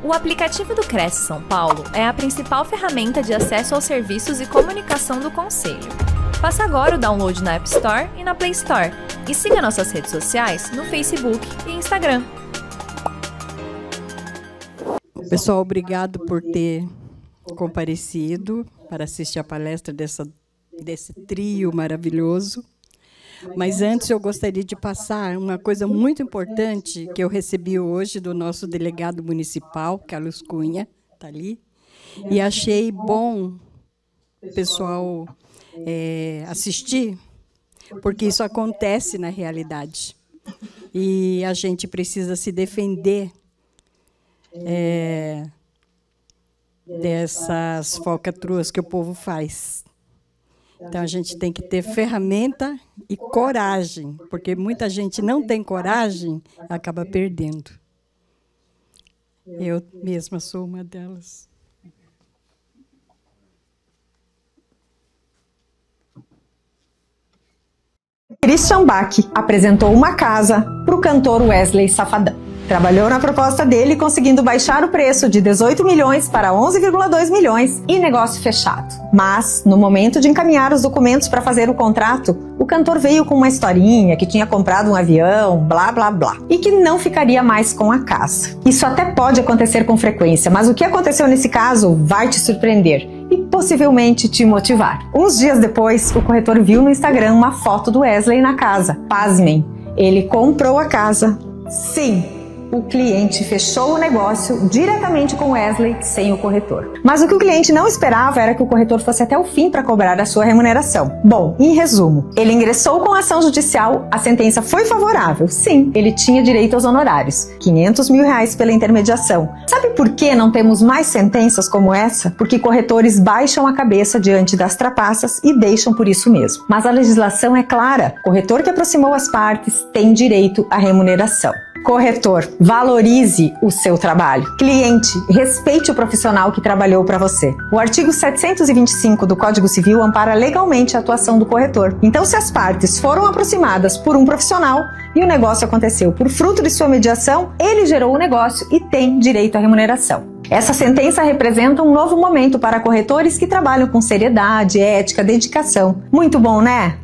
O aplicativo do Cresce São Paulo é a principal ferramenta de acesso aos serviços e comunicação do Conselho. Faça agora o download na App Store e na Play Store. E siga nossas redes sociais no Facebook e Instagram. Pessoal, obrigado por ter comparecido para assistir a palestra desse trio maravilhoso. Mas antes eu gostaria de passar uma coisa muito importante que eu recebi hoje do nosso delegado municipal, Carlos Cunha, está ali, e achei bom o pessoal assistir, porque isso acontece na realidade. E a gente precisa se defender dessas falcatruas que o povo faz. Então, a gente tem que ter ferramenta e coragem, porque muita gente não tem coragem e acaba perdendo. Eu mesma sou uma delas. Christian Bach apresentou uma casa para o cantor Wesley Safadão. Trabalhou na proposta dele, conseguindo baixar o preço de 18 milhões para 11,2 milhões e negócio fechado. Mas, no momento de encaminhar os documentos para fazer o contrato, o cantor veio com uma historinha que tinha comprado um avião, blá blá blá, e que não ficaria mais com a casa. Isso até pode acontecer com frequência, mas o que aconteceu nesse caso vai te surpreender e possivelmente te motivar. Uns dias depois, o corretor viu no Instagram uma foto do Wesley na casa. Pasmem, ele comprou a casa. Sim! O cliente fechou o negócio diretamente com Wesley, sem o corretor. Mas o que o cliente não esperava era que o corretor fosse até o fim para cobrar a sua remuneração. Bom, em resumo, ele ingressou com a ação judicial, a sentença foi favorável. Sim, ele tinha direito aos honorários, R$500 mil pela intermediação. Sabe por que não temos mais sentenças como essa? Porque corretores baixam a cabeça diante das trapaças e deixam por isso mesmo. Mas a legislação é clara. Corretor que aproximou as partes tem direito à remuneração. Corretor, valorize o seu trabalho. Cliente, respeite o profissional que trabalhou para você. O artigo 725 do Código Civil ampara legalmente a atuação do corretor. Então, se as partes foram aproximadas por um profissional e o negócio aconteceu por fruto de sua mediação, ele gerou o negócio e tem direito à remuneração. Essa sentença representa um novo momento para corretores que trabalham com seriedade, ética, dedicação. Muito bom, né?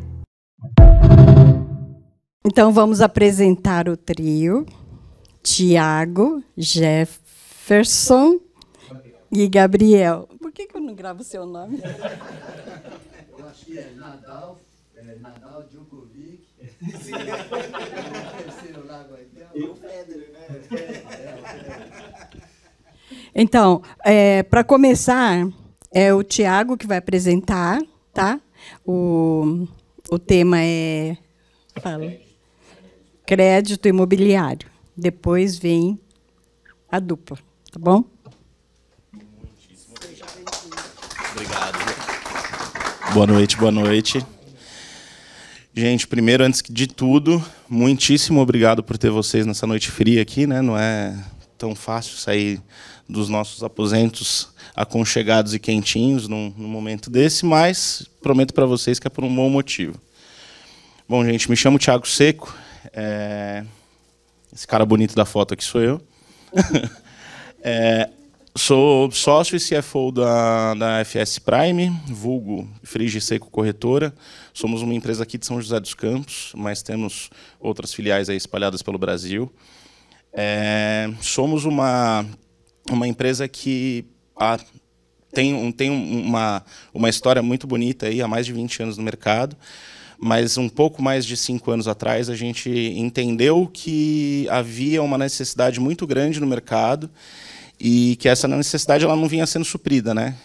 Então, vamos apresentar o trio: Tiago, Jefferson e Gabriel. Por que eu não gravo o seu nome? Eu acho que é Nadal Djokovic. Terceiro lago aí. E o Federer, né? Então, para começar, é o Tiago que vai apresentar, tá? O tema é... Fala. Crédito imobiliário. Depois vem a dupla, tá bom? Obrigado. Boa noite, boa noite. Gente, primeiro, antes de tudo, muitíssimo obrigado por ter vocês nessa noite fria aqui, né? Não é tão fácil sair dos nossos aposentos aconchegados e quentinhos num momento desse, mas prometo para vocês que é por um bom motivo. Bom, gente, me chamo Thiago Seco. Esse cara bonito da foto aqui sou eu. Sou sócio e CFO da FS Prime, vulgo Frige Seco Corretora. Somos uma empresa aqui de São José dos Campos, mas temos outras filiais aí espalhadas pelo Brasil. Somos uma empresa que tem uma história muito bonita aí, há mais de 20 anos no mercado. Mas um pouco mais de 5 anos atrás, a gente entendeu que havia uma necessidade muito grande no mercado e que essa necessidade ela não vinha sendo suprida, né?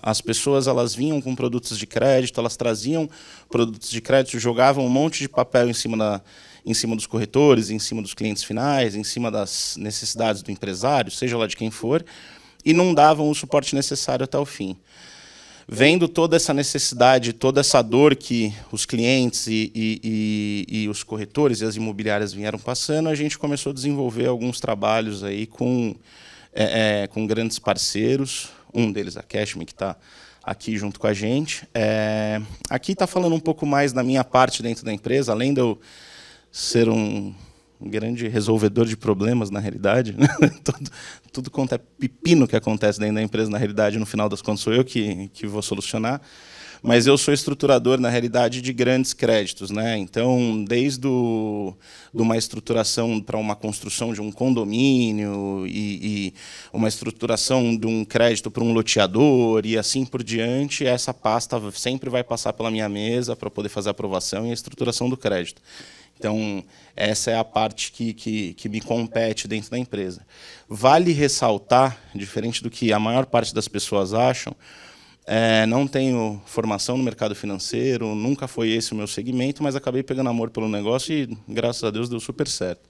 As pessoas elas vinham com produtos de crédito, elas traziam produtos de crédito, jogavam um monte de papel em cima dos corretores, em cima dos clientes finais, em cima das necessidades do empresário, seja lá de quem for, e não davam o suporte necessário até o fim. Vendo toda essa necessidade, toda essa dor que os clientes e os corretores e as imobiliárias vieram passando, a gente começou a desenvolver alguns trabalhos aí com grandes parceiros, um deles a Cashme, que está aqui junto com a gente. Aqui está falando um pouco mais da minha parte dentro da empresa, além de eu ser um grande resolvedor de problemas, na realidade. Né? Tudo quanto é pepino que acontece dentro da empresa, na realidade, no final das contas, sou eu que vou solucionar. Mas eu sou estruturador, na realidade, de grandes créditos. Né? Então, desde de uma estruturação para uma construção de um condomínio e uma estruturação de um crédito para um loteador e assim por diante, essa pasta sempre vai passar pela minha mesa para poder fazer a aprovação e a estruturação do crédito. Então, essa é a parte que me compete dentro da empresa. Vale ressaltar, diferente do que a maior parte das pessoas acham, não tenho formação no mercado financeiro, nunca foi esse o meu segmento, mas acabei pegando amor pelo negócio e, graças a Deus, deu super certo.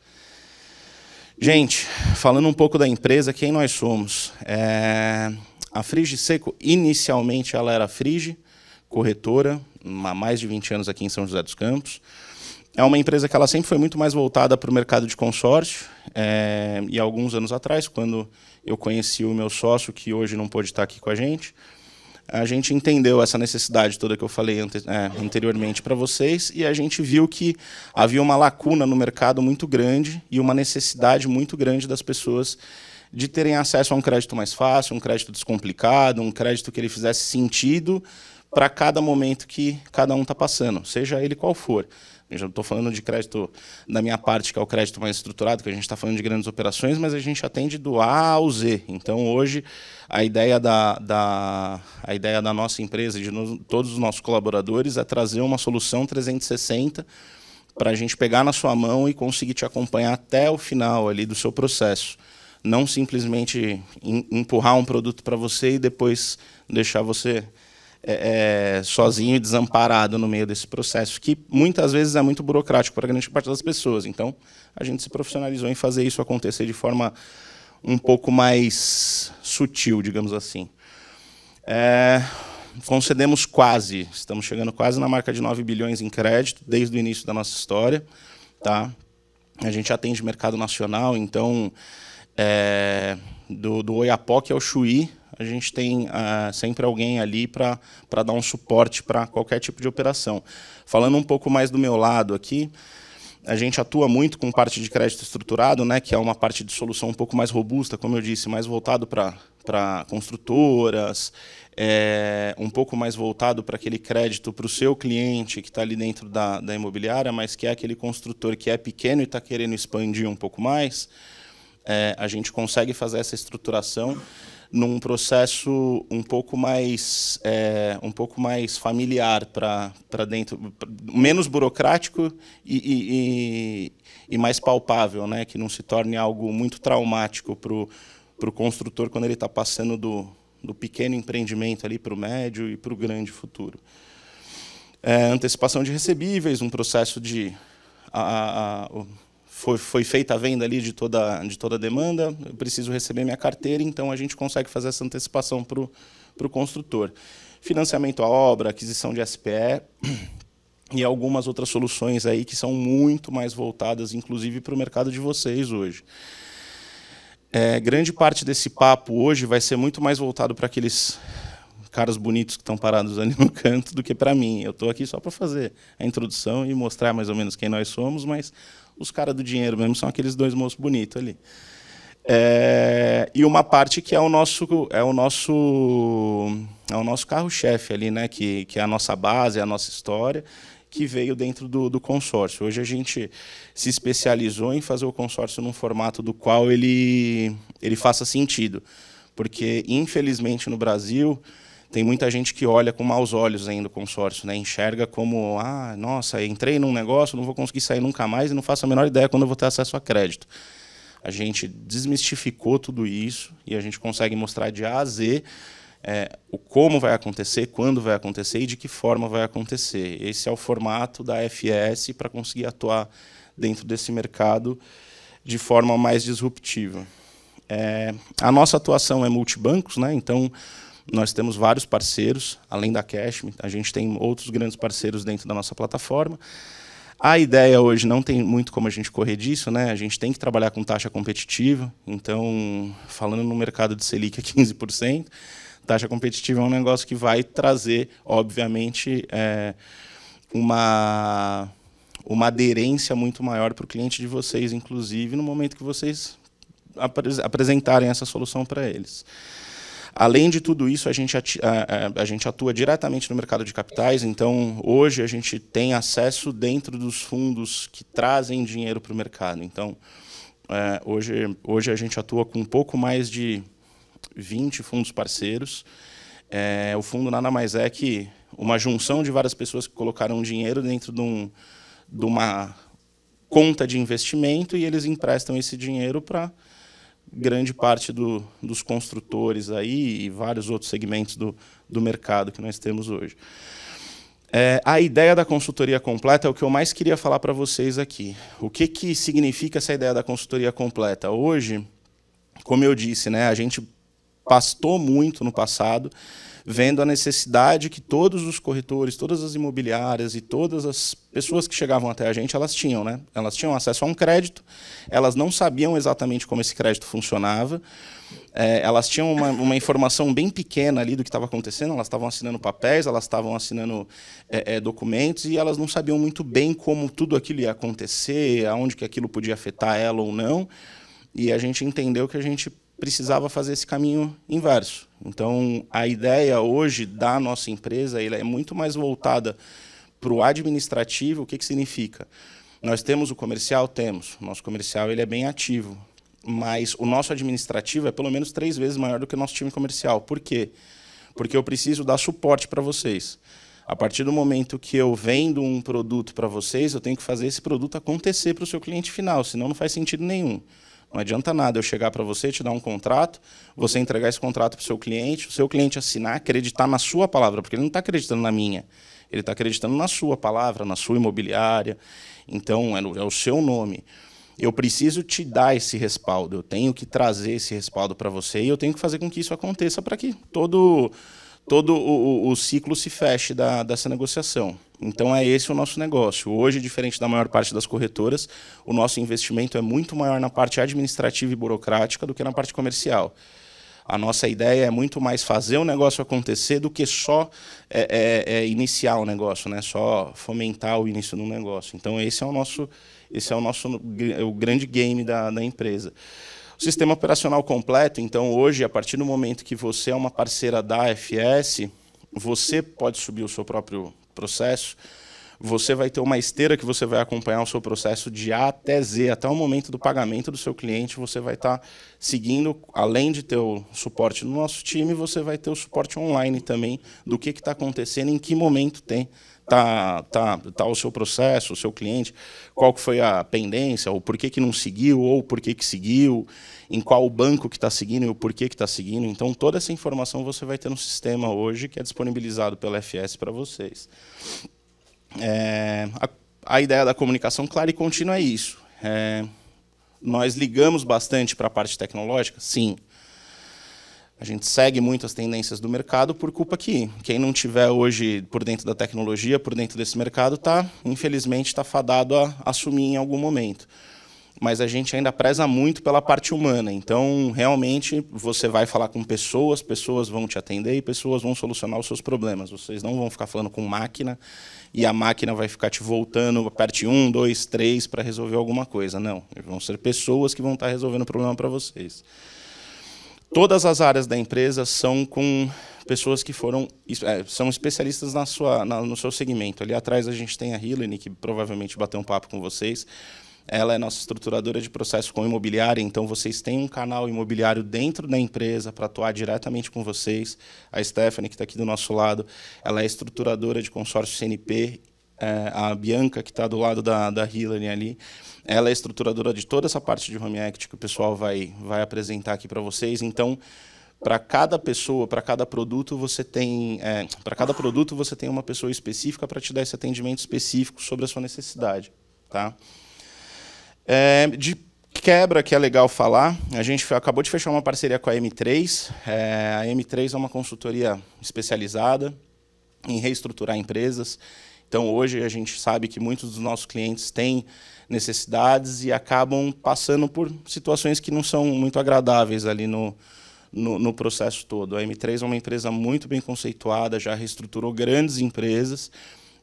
Gente, falando um pouco da empresa, quem nós somos? A Frige Seco, inicialmente, ela era Frige, corretora, há mais de 20 anos aqui em São José dos Campos. É uma empresa que ela sempre foi muito mais voltada para o mercado de consórcio, e alguns anos atrás, quando eu conheci o meu sócio, que hoje não pôde estar aqui com a gente entendeu essa necessidade toda que eu falei anteriormente para vocês, e a gente viu que havia uma lacuna no mercado muito grande e uma necessidade muito grande das pessoas de terem acesso a um crédito mais fácil, um crédito descomplicado, um crédito que ele fizesse sentido para cada momento que cada um está passando, seja ele qual for. Eu já estou falando de crédito da minha parte, que é o crédito mais estruturado, que a gente está falando de grandes operações, mas a gente atende do A ao Z. Então, hoje, a ideia da nossa empresa e de todos os nossos colaboradores é trazer uma solução 360 para a gente pegar na sua mão e conseguir te acompanhar até o final ali do seu processo. Não simplesmente empurrar um produto para você e depois deixar você sozinho e desamparado no meio desse processo, que muitas vezes é muito burocrático para a grande parte das pessoas. Então, a gente se profissionalizou em fazer isso acontecer de forma um pouco mais sutil, digamos assim. Concedemos estamos chegando quase na marca de 9 bilhões em crédito, desde o início da nossa história. Tá? A gente atende mercado nacional, então, do Oiapoque ao Chuí, a gente tem sempre alguém ali para dar um suporte para qualquer tipo de operação. Falando um pouco mais do meu lado aqui, a gente atua muito com parte de crédito estruturado, né, que é uma parte de solução um pouco mais robusta, como eu disse, mais voltado para construtoras, um pouco mais voltado para aquele crédito para o seu cliente que está ali dentro da imobiliária, mas que é aquele construtor que é pequeno e está querendo expandir um pouco mais. A gente consegue fazer essa estruturação num processo um pouco mais familiar para dentro, menos burocrático e mais palpável, né? Que não se torne algo muito traumático para o construtor quando ele está passando do pequeno empreendimento ali para o médio e para o grande futuro. Antecipação de recebíveis, um processo de foi feita a venda ali de toda a demanda, eu preciso receber minha carteira, então a gente consegue fazer essa antecipação para o construtor. Financiamento à obra, aquisição de SPE e algumas outras soluções aí que são muito mais voltadas, inclusive, para o mercado de vocês hoje. Grande parte desse papo hoje vai ser muito mais voltado para aqueles caras bonitos que estão parados ali no canto do que para mim. Eu estou aqui só para fazer a introdução e mostrar mais ou menos quem nós somos, mas os caras do dinheiro mesmo são aqueles dois moços bonitos ali. E uma parte que é o nosso carro-chefe ali, né? Que é a nossa base, a nossa história, que veio dentro do consórcio. Hoje a gente se especializou em fazer o consórcio num formato do qual ele faça sentido. Porque, infelizmente, no Brasil, tem muita gente que olha com maus olhos ainda o consórcio, né? Enxerga como, nossa, entrei num negócio, não vou conseguir sair nunca mais e não faço a menor ideia quando eu vou ter acesso a crédito. A gente desmistificou tudo isso e a gente consegue mostrar de A a Z o como vai acontecer, quando vai acontecer e de que forma vai acontecer. Esse é o formato da FS para conseguir atuar dentro desse mercado de forma mais disruptiva. A nossa atuação é multibancos, né? Então, nós temos vários parceiros, além da Cashme, a gente tem outros grandes parceiros dentro da nossa plataforma. A ideia hoje não tem muito como a gente correr disso, né? A gente tem que trabalhar com taxa competitiva, então, falando no mercado de Selic a 15%, taxa competitiva é um negócio que vai trazer, obviamente, uma aderência muito maior para o cliente de vocês, inclusive, no momento que vocês apresentarem essa solução para eles. Além de tudo isso, a gente atua diretamente no mercado de capitais, então, hoje, a gente tem acesso dentro dos fundos que trazem dinheiro para o mercado. Então, hoje a gente atua com um pouco mais de 20 fundos parceiros. O fundo nada mais é que uma junção de várias pessoas que colocaram dinheiro dentro de uma conta de investimento e eles emprestam esse dinheiro para grande parte dos construtores aí e vários outros segmentos do mercado que nós temos hoje. A ideia da consultoria completa é o que eu mais queria falar para vocês aqui. O que significa essa ideia da consultoria completa? Hoje, como eu disse, né, a gente pastou muito no passado, vendo a necessidade que todos os corretores, todas as imobiliárias e todas as pessoas que chegavam até a gente, elas tinham, né? Elas tinham acesso a um crédito, elas não sabiam exatamente como esse crédito funcionava, elas tinham uma informação bem pequena ali do que estava acontecendo, elas estavam assinando papéis, elas estavam assinando documentos e elas não sabiam muito bem como tudo aquilo ia acontecer, aonde que aquilo podia afetar ela ou não, e a gente entendeu que a gente precisava fazer esse caminho inverso. Então, a ideia hoje da nossa empresa é muito mais voltada para o administrativo. O que significa? Nós temos o comercial? Temos. O nosso comercial ele é bem ativo, mas o nosso administrativo é pelo menos 3 vezes maior do que o nosso time comercial. Por quê? Porque eu preciso dar suporte para vocês. A partir do momento que eu vendo um produto para vocês, eu tenho que fazer esse produto acontecer para o seu cliente final, senão não faz sentido nenhum. Não adianta nada eu chegar para você, te dar um contrato, você entregar esse contrato para o seu cliente assinar, acreditar na sua palavra, porque ele não está acreditando na minha, ele está acreditando na sua palavra, na sua imobiliária, então é o seu nome. Eu preciso te dar esse respaldo, eu tenho que trazer esse respaldo para você e eu tenho que fazer com que isso aconteça para que todo o ciclo se feche dessa negociação. Então, é esse o nosso negócio. Hoje, diferente da maior parte das corretoras, o nosso investimento é muito maior na parte administrativa e burocrática do que na parte comercial. A nossa ideia é muito mais fazer o negócio acontecer do que só iniciar o negócio, né? Só fomentar o início do negócio. Então, esse é o grande game da empresa. O sistema operacional completo, então, hoje, a partir do momento que você é uma parceira da AFS, você pode subir o seu próprio processo, você vai ter uma esteira que você vai acompanhar o seu processo de A até Z, até o momento do pagamento do seu cliente, você vai estar seguindo, além de ter o suporte do nosso time, você vai ter o suporte online também, do que está acontecendo, em que momento tá o seu processo, o seu cliente, qual que foi a pendência, ou por que não seguiu, ou por que seguiu, em qual banco que está seguindo e o porquê que está seguindo. Então, toda essa informação você vai ter no sistema hoje, que é disponibilizado pela FS para vocês. A ideia da comunicação clara e contínua é isso. Nós ligamos bastante para a parte tecnológica? Sim. A gente segue muito as tendências do mercado por culpa que quem não tiver hoje por dentro da tecnologia, por dentro desse mercado, infelizmente, está fadado a assumir em algum momento. Mas a gente ainda preza muito pela parte humana. Então, realmente, você vai falar com pessoas, pessoas vão te atender e pessoas vão solucionar os seus problemas. Vocês não vão ficar falando com máquina e a máquina vai ficar te voltando, aperte 1, 2, 3 para resolver alguma coisa. Não, vão ser pessoas que vão estar resolvendo o problema para vocês. Todas as áreas da empresa são com pessoas que são especialistas no seu segmento. Ali atrás a gente tem a Hilene, que provavelmente bateu um papo com vocês. Ela é nossa estruturadora de processo com imobiliária, então vocês têm um canal imobiliário dentro da empresa para atuar diretamente com vocês. A Stephanie, que está aqui do nosso lado, ela é estruturadora de consórcio CNP. A Bianca, que está do lado da Hilary ali, ela é estruturadora de toda essa parte de home equity que o pessoal vai apresentar aqui para vocês. Então, para cada pessoa, para cada produto, você tem uma pessoa específica para te dar esse atendimento específico sobre a sua necessidade. Tá? De quebra, que é legal falar, a gente acabou de fechar uma parceria com a M3. A M3 é uma consultoria especializada em reestruturar empresas. Então, hoje, a gente sabe que muitos dos nossos clientes têm necessidades e acabam passando por situações que não são muito agradáveis ali no processo todo. A M3 é uma empresa muito bem conceituada, já reestruturou grandes empresas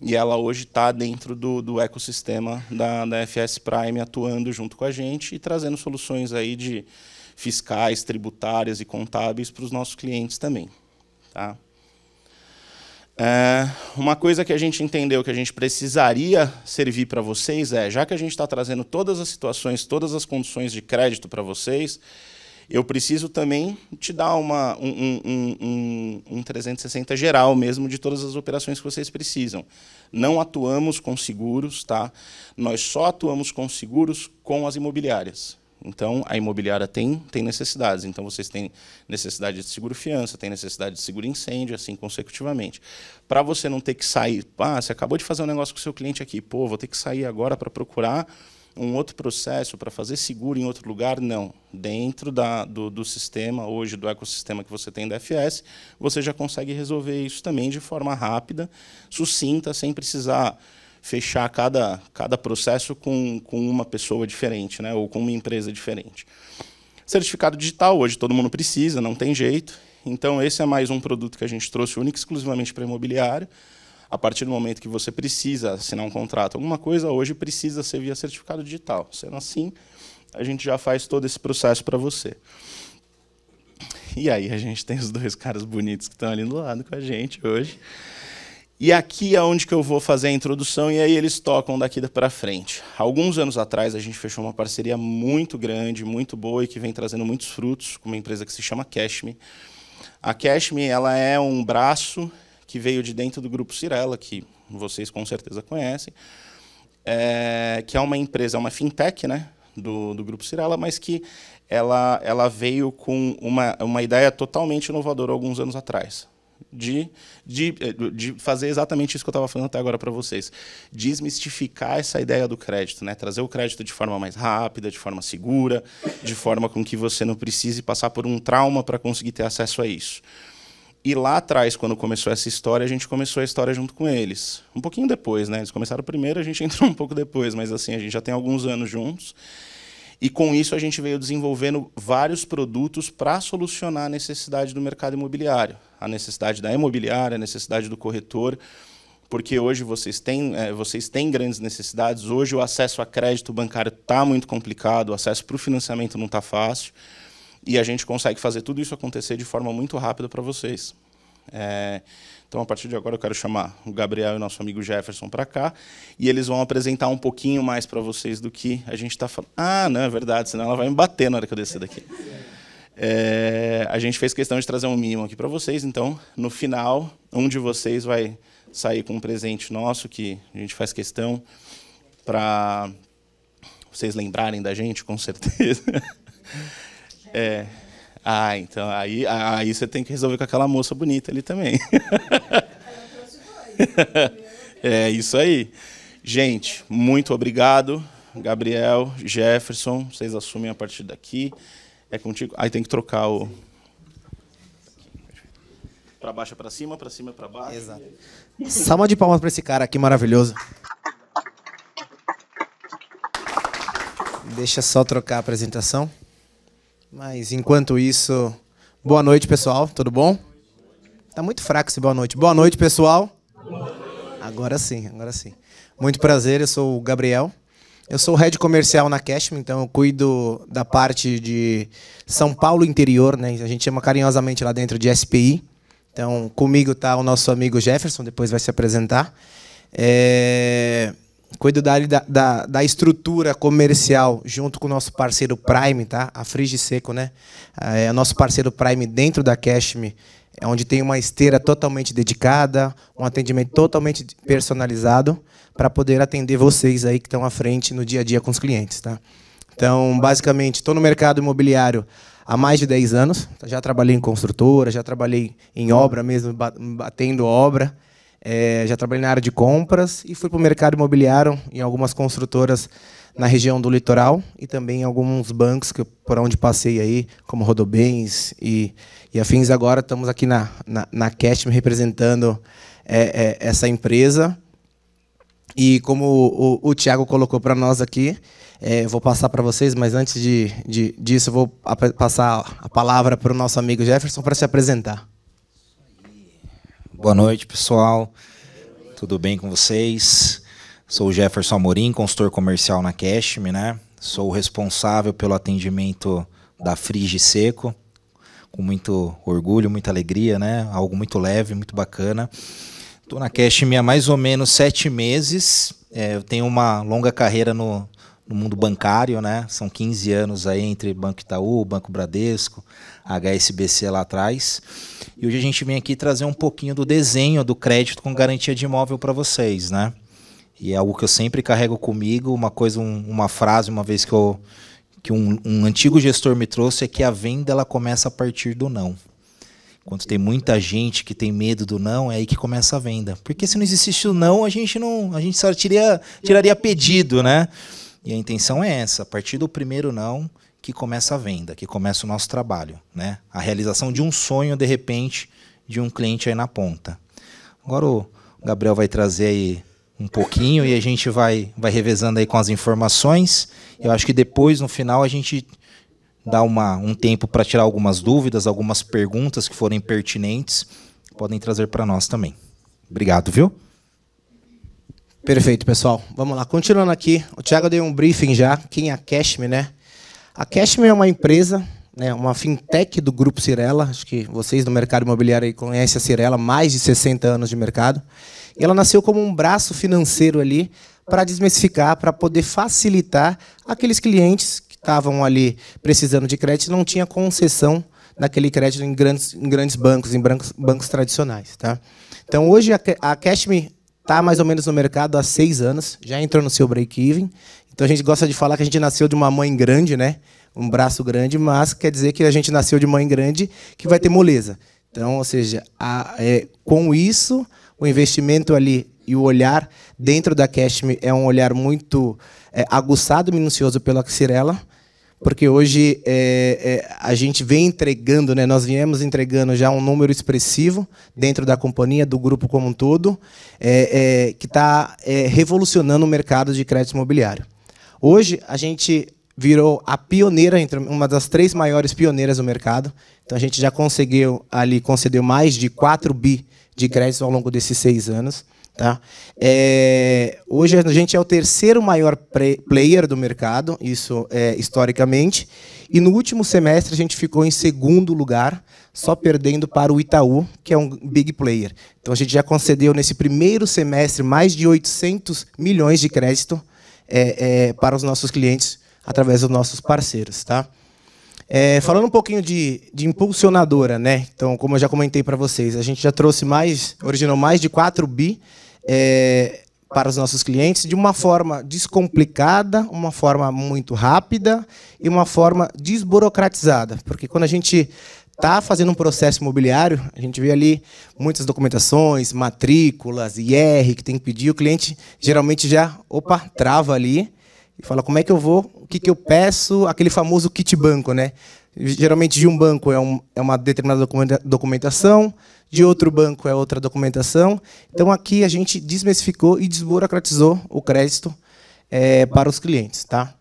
e ela hoje está dentro do ecossistema da FS Prime, atuando junto com a gente e trazendo soluções aí de fiscais, tributárias e contábeis para os nossos clientes também. Tá? Uma coisa que a gente entendeu que a gente precisaria servir para vocês já que a gente está trazendo todas as situações, todas as condições de crédito para vocês, eu preciso também te dar um 360 geral mesmo de todas as operações que vocês precisam. Não atuamos com seguros, tá? Nós só atuamos com seguros com as imobiliárias. Então, a imobiliária tem necessidades. Então, vocês têm necessidade de seguro-fiança, tem necessidade de seguro-incêndio, assim consecutivamente. Para você não ter que sair, você acabou de fazer um negócio com o seu cliente aqui, vou ter que sair agora para procurar um outro processo, para fazer seguro em outro lugar, não. Dentro do sistema, hoje, do ecossistema que você tem da FS, você já consegue resolver isso também de forma rápida, sucinta, sem precisar fechar cada processo com uma pessoa diferente, né, ou com uma empresa diferente. Certificado digital, hoje todo mundo precisa, não tem jeito. Então, esse é mais um produto que a gente trouxe único e exclusivamente para imobiliário. A partir do momento que você precisa assinar um contrato, alguma coisa, hoje precisa ser via certificado digital. Sendo assim, a gente já faz todo esse processo para você. E aí a gente tem os dois caras bonitos que estão ali do lado com a gente hoje. E aqui é onde que eu vou fazer a introdução, e aí eles tocam daqui para frente. Alguns anos atrás, a gente fechou uma parceria muito grande, muito boa, e que vem trazendo muitos frutos, com uma empresa que se chama Cashme. A Cashme, ela é um braço que veio de dentro do Grupo Cyrela, que vocês com certeza conhecem, que é uma empresa, uma fintech, né, do Grupo Cyrela, mas que ela veio com uma ideia totalmente inovadora alguns anos atrás, de fazer exatamente isso que eu estava falando até agora para vocês, desmistificar essa ideia do crédito, né? Trazer o crédito de forma mais rápida, de forma segura, de forma com que você não precise passar por um trauma para conseguir ter acesso a isso. E lá atrás, quando começou essa história, a gente começou a história junto com eles. Um pouquinho depois, né? Eles começaram primeiro, a gente entrou um pouco depois, mas assim, a gente já tem alguns anos juntos. E com isso a gente veio desenvolvendo vários produtos para solucionar a necessidade do mercado imobiliário. A necessidade da imobiliária, a necessidade do corretor, porque hoje vocês têm grandes necessidades. Hoje o acesso a crédito bancário está muito complicado, o acesso para o financiamento não está fácil. E a gente consegue fazer tudo isso acontecer de forma muito rápida para vocês. Então, a partir de agora, eu quero chamar o Gabriel e o nosso amigo Jefferson para cá, e eles vão apresentar um pouquinho mais para vocês do que a gente está falando. Ah, não, é verdade, senão ela vai me bater na hora que eu descer daqui. A gente fez questão de trazer um mimo aqui para vocês, então, no final, um de vocês vai sair com um presente nosso, que a gente faz questão para vocês lembrarem da gente, com certeza. Então, aí você tem que resolver com aquela moça bonita ali também. É isso aí. Gente, muito obrigado. Gabriel, Jefferson, vocês assumem a partir daqui. É contigo. Aí tem que trocar o... Para baixo é para cima é para baixo. Exato. Salva de palmas para esse cara aqui maravilhoso. Deixa só trocar a apresentação. Mas, enquanto isso, boa noite, pessoal. Tudo bom? Tá muito fraco esse boa noite. Boa noite, pessoal. Agora sim, agora sim. Muito prazer, eu sou o Gabriel. Eu sou o head comercial na Cashme, então eu cuido da parte de São Paulo interior, né? A gente chama carinhosamente lá dentro de SPI. Então, comigo está o nosso amigo Jefferson, depois vai se apresentar. Cuido da estrutura comercial junto com o nosso parceiro Prime, tá? A Frigiseco, né? É o nosso parceiro Prime dentro da Cashme, onde tem uma esteira totalmente dedicada, um atendimento totalmente personalizado para poder atender vocês aí que estão à frente no dia a dia com os clientes, tá? Então, basicamente, estou no mercado imobiliário há mais de 10 anos. Já trabalhei em construtora, já trabalhei em obra mesmo, batendo obra. Já trabalhei na área de compras e fui para o mercado imobiliário em algumas construtoras na região do litoral e também em alguns bancos por onde passei aí, como Rodobens e afins. Agora estamos aqui na Cashme representando essa empresa. E como o Thiago colocou para nós aqui, vou passar para vocês, mas antes disso eu vou passar a palavra para o nosso amigo Jefferson para se apresentar. Boa noite, pessoal. Tudo bem com vocês? Sou o Jefferson Amorim, consultor comercial na Cashme, né? Sou o responsável pelo atendimento da Frigge Seco, com muito orgulho, muita alegria, né? Algo muito leve, muito bacana. Estou na Cashme há mais ou menos 7 meses. Eu tenho uma longa carreira no mundo bancário, né? São 15 anos aí entre Banco Itaú, Banco Bradesco, HSBC lá atrás. E hoje a gente vem aqui trazer um pouquinho do desenho do crédito com garantia de imóvel para vocês, né? E é algo que eu sempre carrego comigo, uma frase, uma vez que um antigo gestor me trouxe, é que a venda ela começa a partir do não. Enquanto tem muita gente que tem medo do não, é aí que começa a venda. Porque se não existisse o não, a gente só tiraria pedido, né? E a intenção é essa, a partir do primeiro não, que começa a venda, que começa o nosso trabalho, né? A realização de um sonho, de repente, de um cliente aí na ponta. Agora o Gabriel vai trazer aí um pouquinho e a gente vai revezando aí com as informações. Eu acho que depois, no final, a gente dá um tempo para tirar algumas dúvidas, algumas perguntas que forem pertinentes, podem trazer para nós também. Obrigado, viu? Perfeito, pessoal. Vamos lá. Continuando aqui, o Thiago deu um briefing já. Quem é a Cashme, né? A Cashme é uma empresa, né, uma fintech do Grupo Cyrela. Acho que vocês do mercado imobiliário aí conhecem a Cyrela, mais de 60 anos de mercado. E ela nasceu como um braço financeiro ali para desmistificar, para poder facilitar aqueles clientes que estavam ali precisando de crédito e não tinha concessão daquele crédito em grandes bancos, em bancos tradicionais. Tá? Então, hoje, a Cashme está mais ou menos no mercado há 6 anos, já entrou no seu break-even. Então, a gente gosta de falar que a gente nasceu de uma mãe grande, né? Um braço grande, mas quer dizer que a gente nasceu de mãe grande que vai ter moleza. Então, ou seja, com isso, o investimento ali e o olhar dentro da Cashme é um olhar muito aguçado e minucioso pela Cyrela, porque hoje a gente vem entregando, né, nós viemos entregando já um número expressivo dentro da companhia, do grupo como um todo, que está revolucionando o mercado de crédito imobiliário. Hoje, a gente virou a pioneira, uma das 3 maiores pioneiras do mercado. Então, a gente já conseguiu ali conceder mais de 4 bi de créditos ao longo desses 6 anos. Tá? Hoje, a gente é o 3º maior player do mercado, isso historicamente. E no último semestre, a gente ficou em 2º lugar, só perdendo para o Itaú, que é um big player. Então, a gente já concedeu, nesse primeiro semestre, mais de 800 milhões de crédito para os nossos clientes, através dos nossos parceiros. Tá? Falando um pouquinho de impulsionadora, né? Então, como eu já comentei para vocês, a gente já originou mais de 4 bi para os nossos clientes, de uma forma descomplicada, uma forma muito rápida e uma forma desburocratizada. Porque quando a gente está fazendo um processo imobiliário, a gente vê ali muitas documentações, matrículas, IR, que tem que pedir, o cliente geralmente já, trava ali e fala, como é que eu vou, o que eu peço, aquele famoso kit banco, né? Geralmente de um banco é uma determinada documentação, de outro banco é outra documentação. Então aqui a gente desmistificou e desburocratizou o crédito para os clientes. Tá?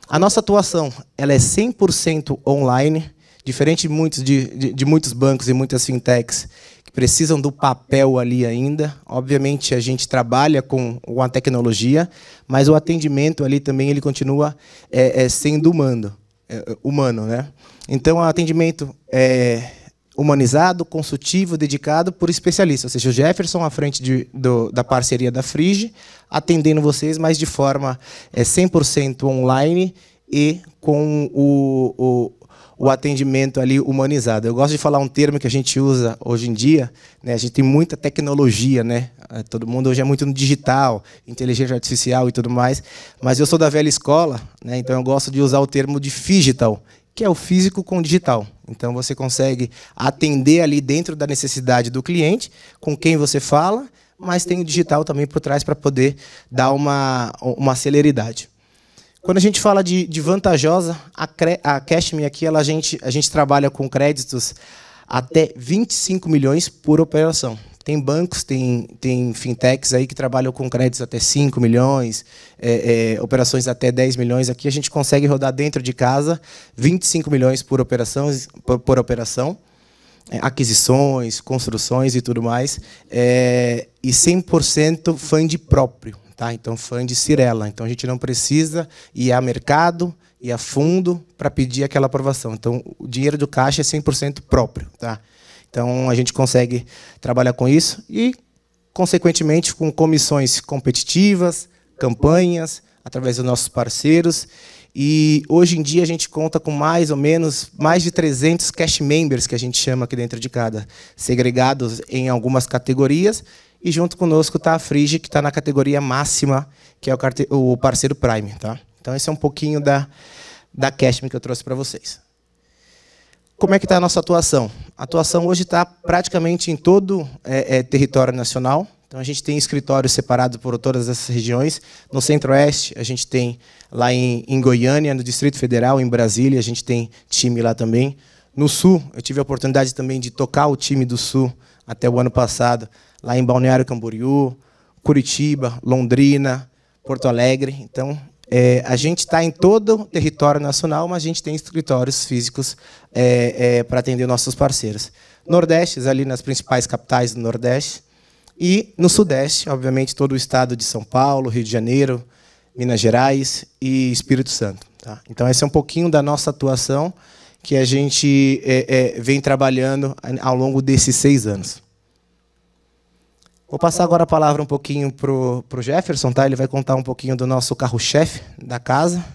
A nossa atuação ela é 100% online, diferente de muitos bancos e muitas fintechs que precisam do papel ali ainda. Obviamente, a gente trabalha com a tecnologia, mas o atendimento ali também ele continua sendo humano. Né? Então, o atendimento humanizado, consultivo, dedicado por especialistas. Ou seja, o Jefferson à frente da parceria da Frigge, atendendo vocês, mas de forma 100% online e com o atendimento ali humanizado. Eu gosto de falar um termo que a gente usa hoje em dia, né? A gente tem muita tecnologia, né? Todo mundo hoje é muito no digital, inteligência artificial e tudo mais, mas eu sou da velha escola, né? Então eu gosto de usar o termo de phygital, que é o físico com o digital. Então você consegue atender ali dentro da necessidade do cliente, com quem você fala, mas tem o digital também por trás para poder dar uma celeridade. Quando a gente fala de vantajosa, a Cashme aqui, a gente trabalha com créditos até 25 milhões por operação. Tem bancos, tem fintechs aí que trabalham com créditos até 5 milhões, operações até 10 milhões. Aqui a gente consegue rodar dentro de casa 25 milhões por operação. aquisições, construções e tudo mais, e 100% fund próprio, tá? Então, fund Cyrela. Então, a gente não precisa ir a mercado e a fundo para pedir aquela aprovação. Então, o dinheiro do caixa é 100% próprio, tá? Então, a gente consegue trabalhar com isso e, consequentemente, com comissões competitivas, campanhas, através dos nossos parceiros. E, hoje em dia, a gente conta com mais ou menos mais de 300 cash members, que a gente chama aqui dentro de cada, segregados em algumas categorias. E, junto conosco, está a Frige, que está na categoria máxima, que é o parceiro Prime, tá? Então, esse é um pouquinho da Cashme que eu trouxe para vocês. Como é que está a nossa atuação? A atuação hoje está praticamente em todo território nacional. Então, a gente tem escritórios separados por todas essas regiões. No Centro-Oeste, a gente tem lá em Goiânia, no Distrito Federal, em Brasília, a gente tem time lá também. No Sul, eu tive a oportunidade também de tocar o time do Sul até o ano passado, lá em Balneário Camboriú, Curitiba, Londrina, Porto Alegre. Então, a gente está em todo o território nacional, mas a gente tem escritórios físicos para atender nossos parceiros. Nordeste, ali nas principais capitais do Nordeste. E no Sudeste, obviamente, todo o estado de São Paulo, Rio de Janeiro, Minas Gerais e Espírito Santo. Tá? Então, esse é um pouquinho da nossa atuação que a gente vem trabalhando ao longo desses 6 anos. Vou passar agora a palavra um pouquinho para o Jefferson, tá? Ele vai contar um pouquinho do nosso carro-chefe da casa,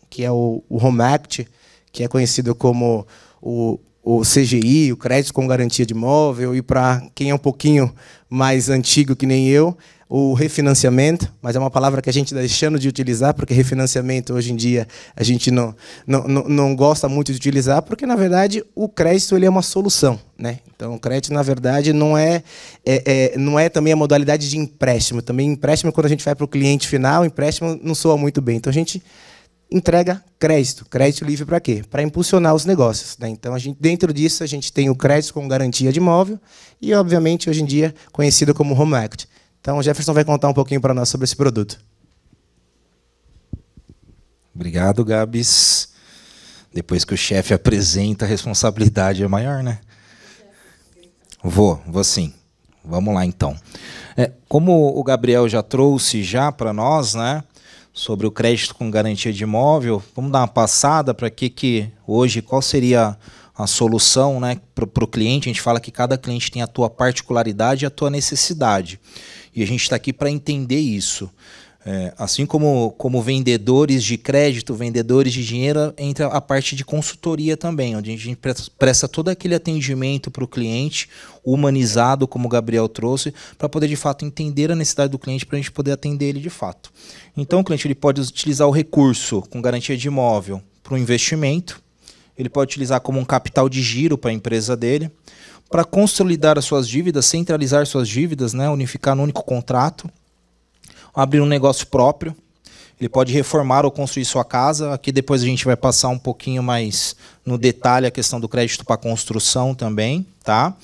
que é o Home Act, que é conhecido como o CGI, o Crédito com Garantia de Imóvel, e para quem é um pouquinho mais antigo que nem eu, o refinanciamento, mas é uma palavra que a gente está deixando de utilizar, porque refinanciamento, hoje em dia, a gente não gosta muito de utilizar, porque, na verdade, o crédito ele é uma solução, né? Então, o crédito, na verdade, não é também a modalidade de empréstimo. Também empréstimo, quando a gente vai para o cliente final, empréstimo não soa muito bem. Então, a gente entrega crédito. Crédito livre para quê? Para impulsionar os negócios, né? Então, dentro disso, a gente tem o crédito com garantia de imóvel e, obviamente, hoje em dia, conhecido como Home Act. Então, o Jefferson vai contar um pouquinho para nós sobre esse produto. Obrigado, Gabs. Depois que o chefe apresenta, a responsabilidade é maior, né? Vou sim. Vamos lá, então. Como o Gabriel já trouxe para nós, né, sobre o crédito com garantia de imóvel, vamos dar uma passada para que hoje, qual seria a solução, né, para o cliente. A gente fala que cada cliente tem a tua particularidade e a tua necessidade. E a gente está aqui para entender isso. Assim como vendedores de crédito, vendedores de dinheiro, entra a parte de consultoria também, onde a gente presta todo aquele atendimento para o cliente, humanizado, como o Gabriel trouxe, para poder, de fato, entender a necessidade do cliente, para a gente poder atender ele de fato. Então, o cliente ele pode utilizar o recurso com garantia de imóvel para o investimento, ele pode utilizar como um capital de giro para a empresa dele, para consolidar as suas dívidas, centralizar suas dívidas, né, unificar no único contrato, abrir um negócio próprio, ele pode reformar ou construir sua casa. Aqui depois a gente vai passar um pouquinho mais no detalhe a questão do crédito para construção também, tá?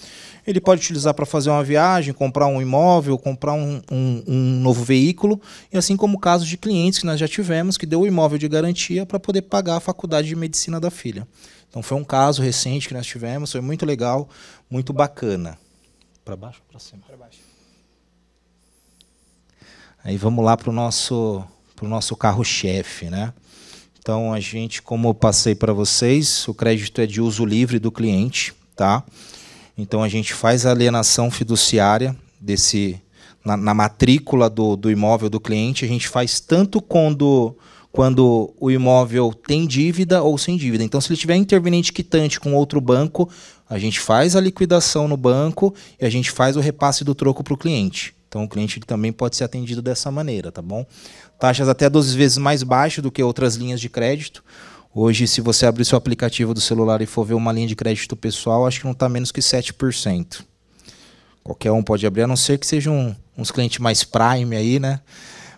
Ele pode utilizar para fazer uma viagem, comprar um imóvel, comprar um novo veículo, e assim como o caso de clientes que nós já tivemos, que deu o imóvel de garantia para poder pagar a faculdade de medicina da filha. Então foi um caso recente que nós tivemos, foi muito legal, muito bacana. Para baixo ou para cima? Para baixo. Aí vamos lá para o nosso carro-chefe, né? Então, a gente, como eu passei para vocês, o crédito é de uso livre do cliente, tá? Então, a gente faz a alienação fiduciária na matrícula do imóvel do cliente. A gente faz tanto quando o imóvel tem dívida ou sem dívida. Então, se ele tiver interveniente quitante com outro banco, a gente faz a liquidação no banco e a gente faz o repasse do troco para o cliente. Então, o cliente ele também pode ser atendido dessa maneira, tá bom? Taxas até 12 vezes mais baixas do que outras linhas de crédito. Hoje, se você abrir seu aplicativo do celular e for ver uma linha de crédito pessoal, acho que não está menos que 7%. Qualquer um pode abrir, a não ser que sejam uns clientes mais prime aí, né?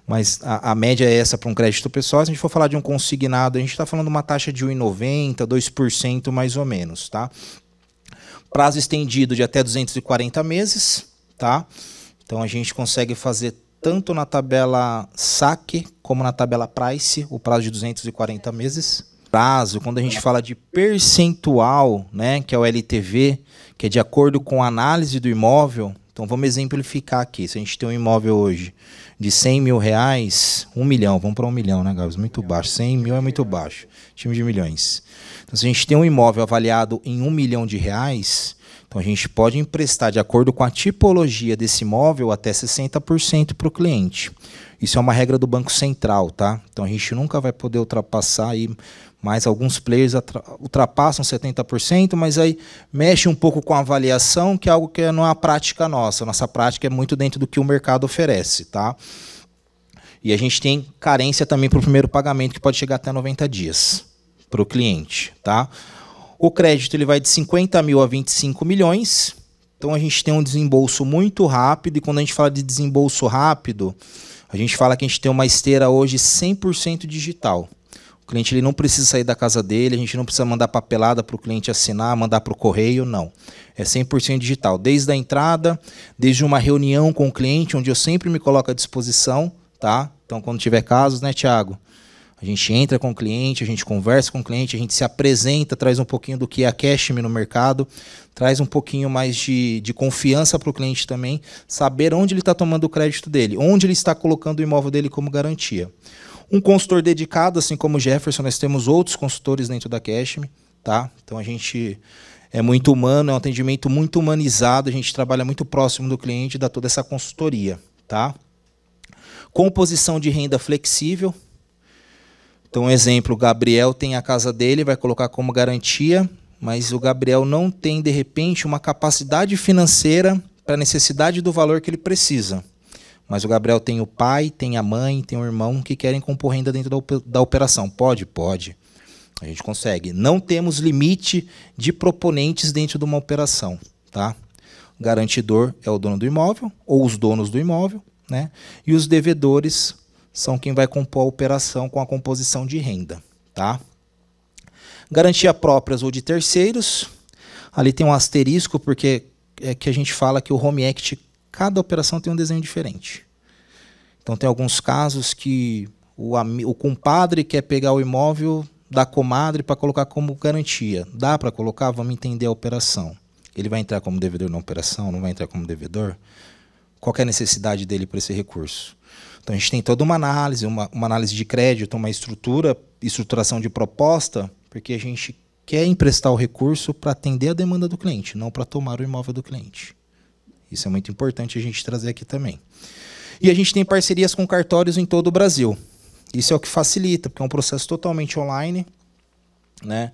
Mas a média é essa para um crédito pessoal. Se a gente for falar de um consignado, a gente está falando de uma taxa de 1,90%, 2% mais ou menos, tá? Prazo estendido de até 240 meses, tá? Então, a gente consegue fazer tanto na tabela saque como na tabela price, o prazo de 240 meses. prazo, quando a gente fala de percentual, né, que é o LTV, que é de acordo com a análise do imóvel. Então vamos exemplificar aqui. Se a gente tem um imóvel hoje de R$100 mil, 1 milhão, vamos para 1 milhão, né, Gabs? Muito baixo. 100 mil é muito baixo. Time de milhões. Então, se a gente tem um imóvel avaliado em R$1 milhão, então a gente pode emprestar, de acordo com a tipologia desse imóvel, até 60% para o cliente. Isso é uma regra do Banco Central, tá? Então a gente nunca vai poder ultrapassar aí, mas alguns players ultrapassam 70%, mas aí mexe um pouco com a avaliação, que é algo que não é a prática nossa. Nossa prática é muito dentro do que o mercado oferece, tá? E a gente tem carência também para o primeiro pagamento, que pode chegar até 90 dias para o cliente, tá? O crédito ele vai de 50 mil a 25 milhões, então a gente tem um desembolso muito rápido, e quando a gente fala de desembolso rápido, a gente fala que a gente tem uma esteira hoje 100% digital. O cliente ele não precisa sair da casa dele, a gente não precisa mandar papelada para o cliente assinar, mandar para o correio, não. É 100% digital, desde a entrada, desde uma reunião com o cliente, onde eu sempre me coloco à disposição, tá? Então, quando tiver casos, né, Thiago? A gente entra com o cliente, a gente conversa com o cliente, a gente se apresenta, traz um pouquinho do que é a Cashme no mercado, traz um pouquinho mais de confiança para o cliente também, saber onde ele está tomando o crédito dele, onde ele está colocando o imóvel dele como garantia. Um consultor dedicado, assim como o Jefferson, nós temos outros consultores dentro da Cashme, tá? Então a gente é muito humano, é um atendimento muito humanizado, a gente trabalha muito próximo do cliente e dá toda essa consultoria, tá? Composição de renda flexível. Então, um exemplo, o Gabriel tem a casa dele, vai colocar como garantia, mas o Gabriel não tem, de repente, uma capacidade financeira para a necessidade do valor que ele precisa. Mas o Gabriel tem o pai, tem a mãe, tem o irmão que querem compor renda dentro da operação. Pode? Pode. A gente consegue. Não temos limite de proponentes dentro de uma operação, tá? O garantidor é o dono do imóvel, ou os donos do imóvel, né? E os devedores são quem vai compor a operação com a composição de renda, tá? Garantia próprias ou de terceiros. Ali tem um asterisco, porque é que a gente fala que o Home Act, cada operação tem um desenho diferente. Então tem alguns casos que o compadre quer pegar o imóvel da comadre para colocar como garantia. Dá para colocar? Vamos entender a operação. Ele vai entrar como devedor na operação? Não vai entrar como devedor? Qual que é a necessidade dele para esse recurso? Então a gente tem toda uma análise de crédito, uma estruturação de proposta, porque a gente quer emprestar o recurso para atender a demanda do cliente, não para tomar o imóvel do cliente. Isso é muito importante a gente trazer aqui também. E a gente tem parcerias com cartórios em todo o Brasil. Isso é o que facilita, porque é um processo totalmente online, né?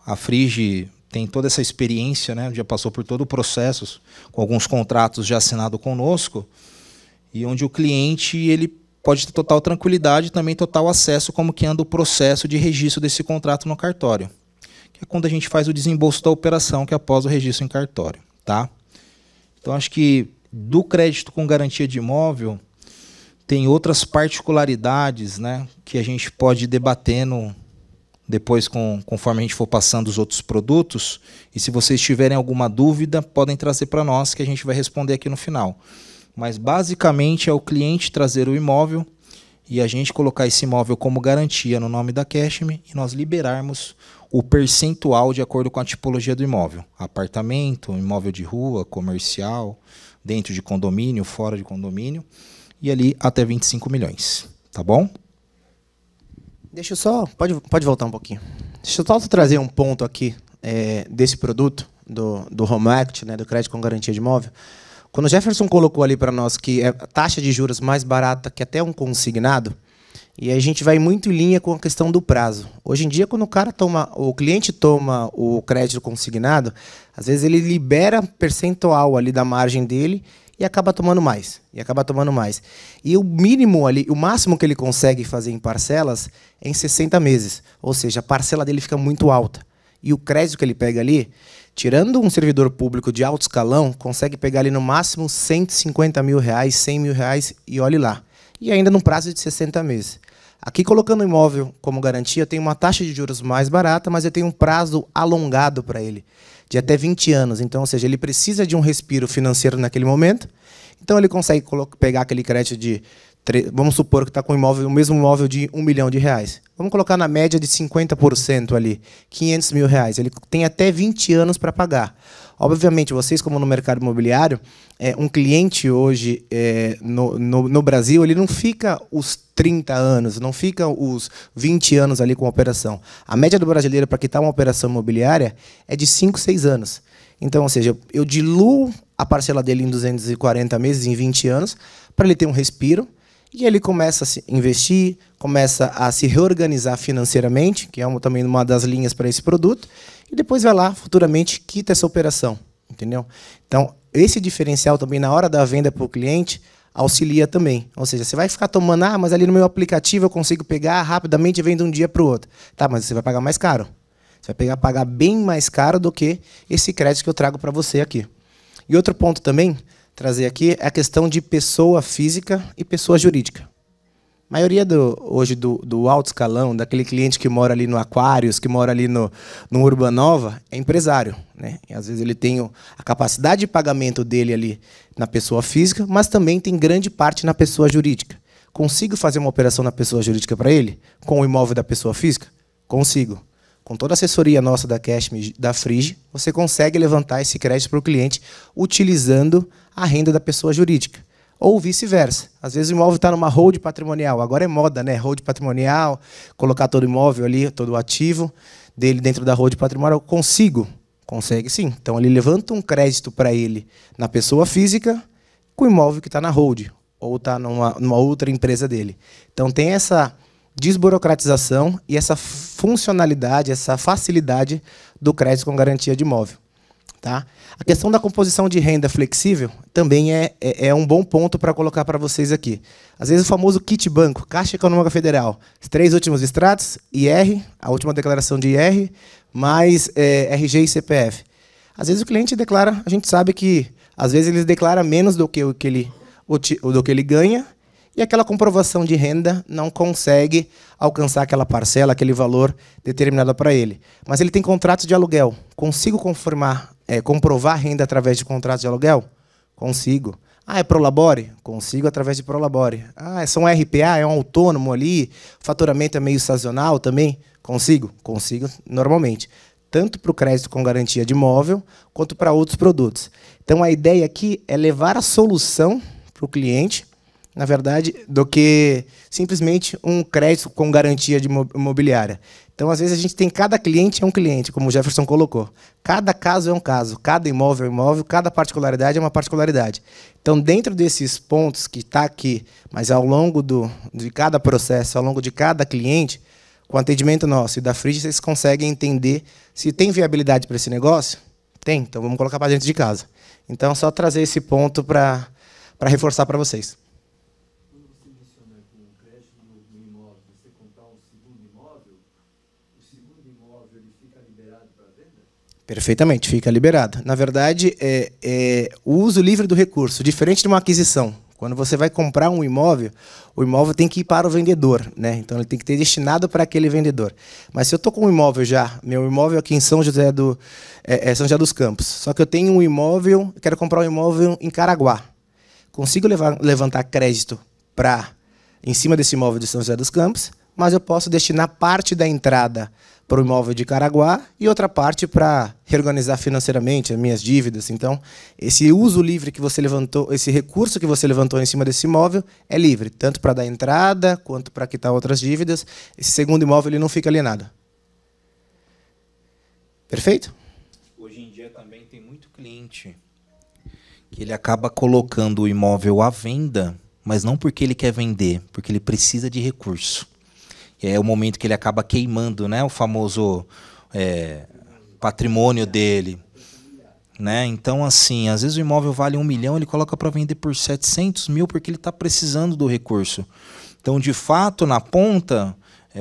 A Frige tem toda essa experiência, né? Já passou por todo o processo, com alguns contratos já assinados conosco, e onde o cliente ele pode ter total tranquilidade e também total acesso como que anda o processo de registro desse contrato no cartório, que é quando a gente faz o desembolso da operação, que é após o registro em cartório, tá? Então, acho que do crédito com garantia de imóvel tem outras particularidades, né, que a gente pode ir debatendo depois conforme a gente for passando os outros produtos, e se vocês tiverem alguma dúvida, podem trazer para nós, que a gente vai responder aqui no final. Mas, basicamente, é o cliente trazer o imóvel e a gente colocar esse imóvel como garantia no nome da Cashme e nós liberarmos o percentual de acordo com a tipologia do imóvel. Apartamento, imóvel de rua, comercial, dentro de condomínio, fora de condomínio, e ali até 25 milhões. Tá bom? Deixa eu só... Pode voltar um pouquinho. Deixa eu só trazer um ponto aqui desse produto, do Home Act, né, do crédito com garantia de imóvel. Quando o Jefferson colocou ali para nós que é a taxa de juros mais barata que até um consignado, e a gente vai muito em linha com a questão do prazo. Hoje em dia, quando o cliente toma o crédito consignado, às vezes ele libera percentual ali da margem dele e acaba tomando mais. E o mínimo ali, o máximo que ele consegue fazer em parcelas é em 60 meses. Ou seja, a parcela dele fica muito alta. E o crédito que ele pega ali, tirando um servidor público de alto escalão, consegue pegar ali no máximo 150 mil reais, 100 mil reais e olhe lá. E ainda num prazo de 60 meses. Aqui, colocando o imóvel como garantia, eu tenho uma taxa de juros mais barata, mas eu tenho um prazo alongado para ele, de até 20 anos. Então, ou seja, ele precisa de um respiro financeiro naquele momento. Então, ele consegue pegar aquele crédito de vamos supor que está com o mesmo imóvel de R$1 milhão. Vamos colocar na média de 50% ali, R$500 mil. Ele tem até 20 anos para pagar. Obviamente, vocês, como no mercado imobiliário, um cliente hoje no Brasil, ele não fica os 30 anos, não fica os 20 anos ali com a operação. A média do brasileiro para quitar uma operação imobiliária é de 5, 6 anos. Então, ou seja, eu diluo a parcela dele em 240 meses, em 20 anos, para ele ter um respiro, e ele começa a se investir, começa a se reorganizar financeiramente, que é também uma das linhas para esse produto, e depois vai lá, futuramente, quita essa operação. Entendeu? Então, esse diferencial também, na hora da venda para o cliente, auxilia também. Ou seja, você vai ficar tomando, mas ali no meu aplicativo eu consigo pegar rapidamente e vendo de um dia para o outro. Tá, mas você vai pagar mais caro. Você vai pagar bem mais caro do que esse crédito que eu trago para você aqui. E outro ponto também, trazer aqui, é a questão de pessoa física e pessoa jurídica. A maioria hoje do alto escalão, daquele cliente que mora ali no Aquários, que mora ali no Urbanova, é empresário, né? E às vezes ele tem a capacidade de pagamento dele ali na pessoa física, mas também tem grande parte na pessoa jurídica. Consigo fazer uma operação na pessoa jurídica para ele, com o imóvel da pessoa física? Consigo. Com toda a assessoria nossa da Cashme, da Frige, você consegue levantar esse crédito para o cliente utilizando a renda da pessoa jurídica. Ou vice-versa. Às vezes o imóvel está numa hold patrimonial. Agora é moda, né? Hold patrimonial, colocar todo o imóvel ali, todo o ativo dele dentro da hold patrimonial. Consigo? Consegue sim. Então ele levanta um crédito para ele na pessoa física com o imóvel que está na hold, ou está numa outra empresa dele. Então tem essa desburocratização e essa funcionalidade, essa facilidade do crédito com garantia de imóvel. Tá? A questão da composição de renda flexível também é um bom ponto para colocar para vocês aqui. Às vezes o famoso kit banco, Caixa Econômica Federal, os 3 últimos extratos, IR, a última declaração de IR, mais RG e CPF. Às vezes o cliente declara, a gente sabe que às vezes ele declara menos do que ele ganha, e aquela comprovação de renda não consegue alcançar aquela parcela, aquele valor determinado para ele. Mas ele tem contratos de aluguel. Consigo comprovar renda através de contratos de aluguel? Consigo. É Prolabore? Consigo através de Prolabore. É só um RPA, é um autônomo ali, faturamento é meio sazonal também? Consigo? Consigo normalmente. Tanto para o crédito com garantia de imóvel, quanto para outros produtos. Então a ideia aqui é levar a solução para o cliente, na verdade, do que simplesmente um crédito com garantia de imobiliária. Então, às vezes, a gente tem cada cliente é um cliente, como o Jefferson colocou. Cada caso é um caso, cada imóvel é um imóvel, cada particularidade é uma particularidade. Então, dentro desses pontos que está aqui, mas ao longo de cada processo, ao longo de cada cliente, com o atendimento nosso e da Frige, vocês conseguem entender se tem viabilidade para esse negócio? Tem, então vamos colocar para dentro de casa. Então, só trazer esse ponto para reforçar para vocês. Perfeitamente, fica liberado. Na verdade, o uso livre do recurso, diferente de uma aquisição. Quando você vai comprar um imóvel, o imóvel tem que ir para o vendedor, né? Então ele tem que ter destinado para aquele vendedor. Mas se eu estou com um imóvel já, meu imóvel aqui em São José dos Campos, só que eu tenho um imóvel, quero comprar um imóvel em Caraguá. Consigo levantar crédito em cima desse imóvel de São José dos Campos, mas eu posso destinar parte da entrada para o imóvel de Caraguá e outra parte para reorganizar financeiramente as minhas dívidas. Então, esse uso livre que você levantou, esse recurso que você levantou em cima desse imóvel é livre, tanto para dar entrada quanto para quitar outras dívidas. Esse segundo imóvel ele não fica alienado. Perfeito? Hoje em dia também tem muito cliente que ele acaba colocando o imóvel à venda, mas não porque ele quer vender, porque ele precisa de recurso. É o momento que ele acaba queimando, né, o famoso patrimônio dele. Né? Então, assim, às vezes o imóvel vale 1 milhão, ele coloca para vender por 700 mil porque ele está precisando do recurso. Então, de fato, na ponta,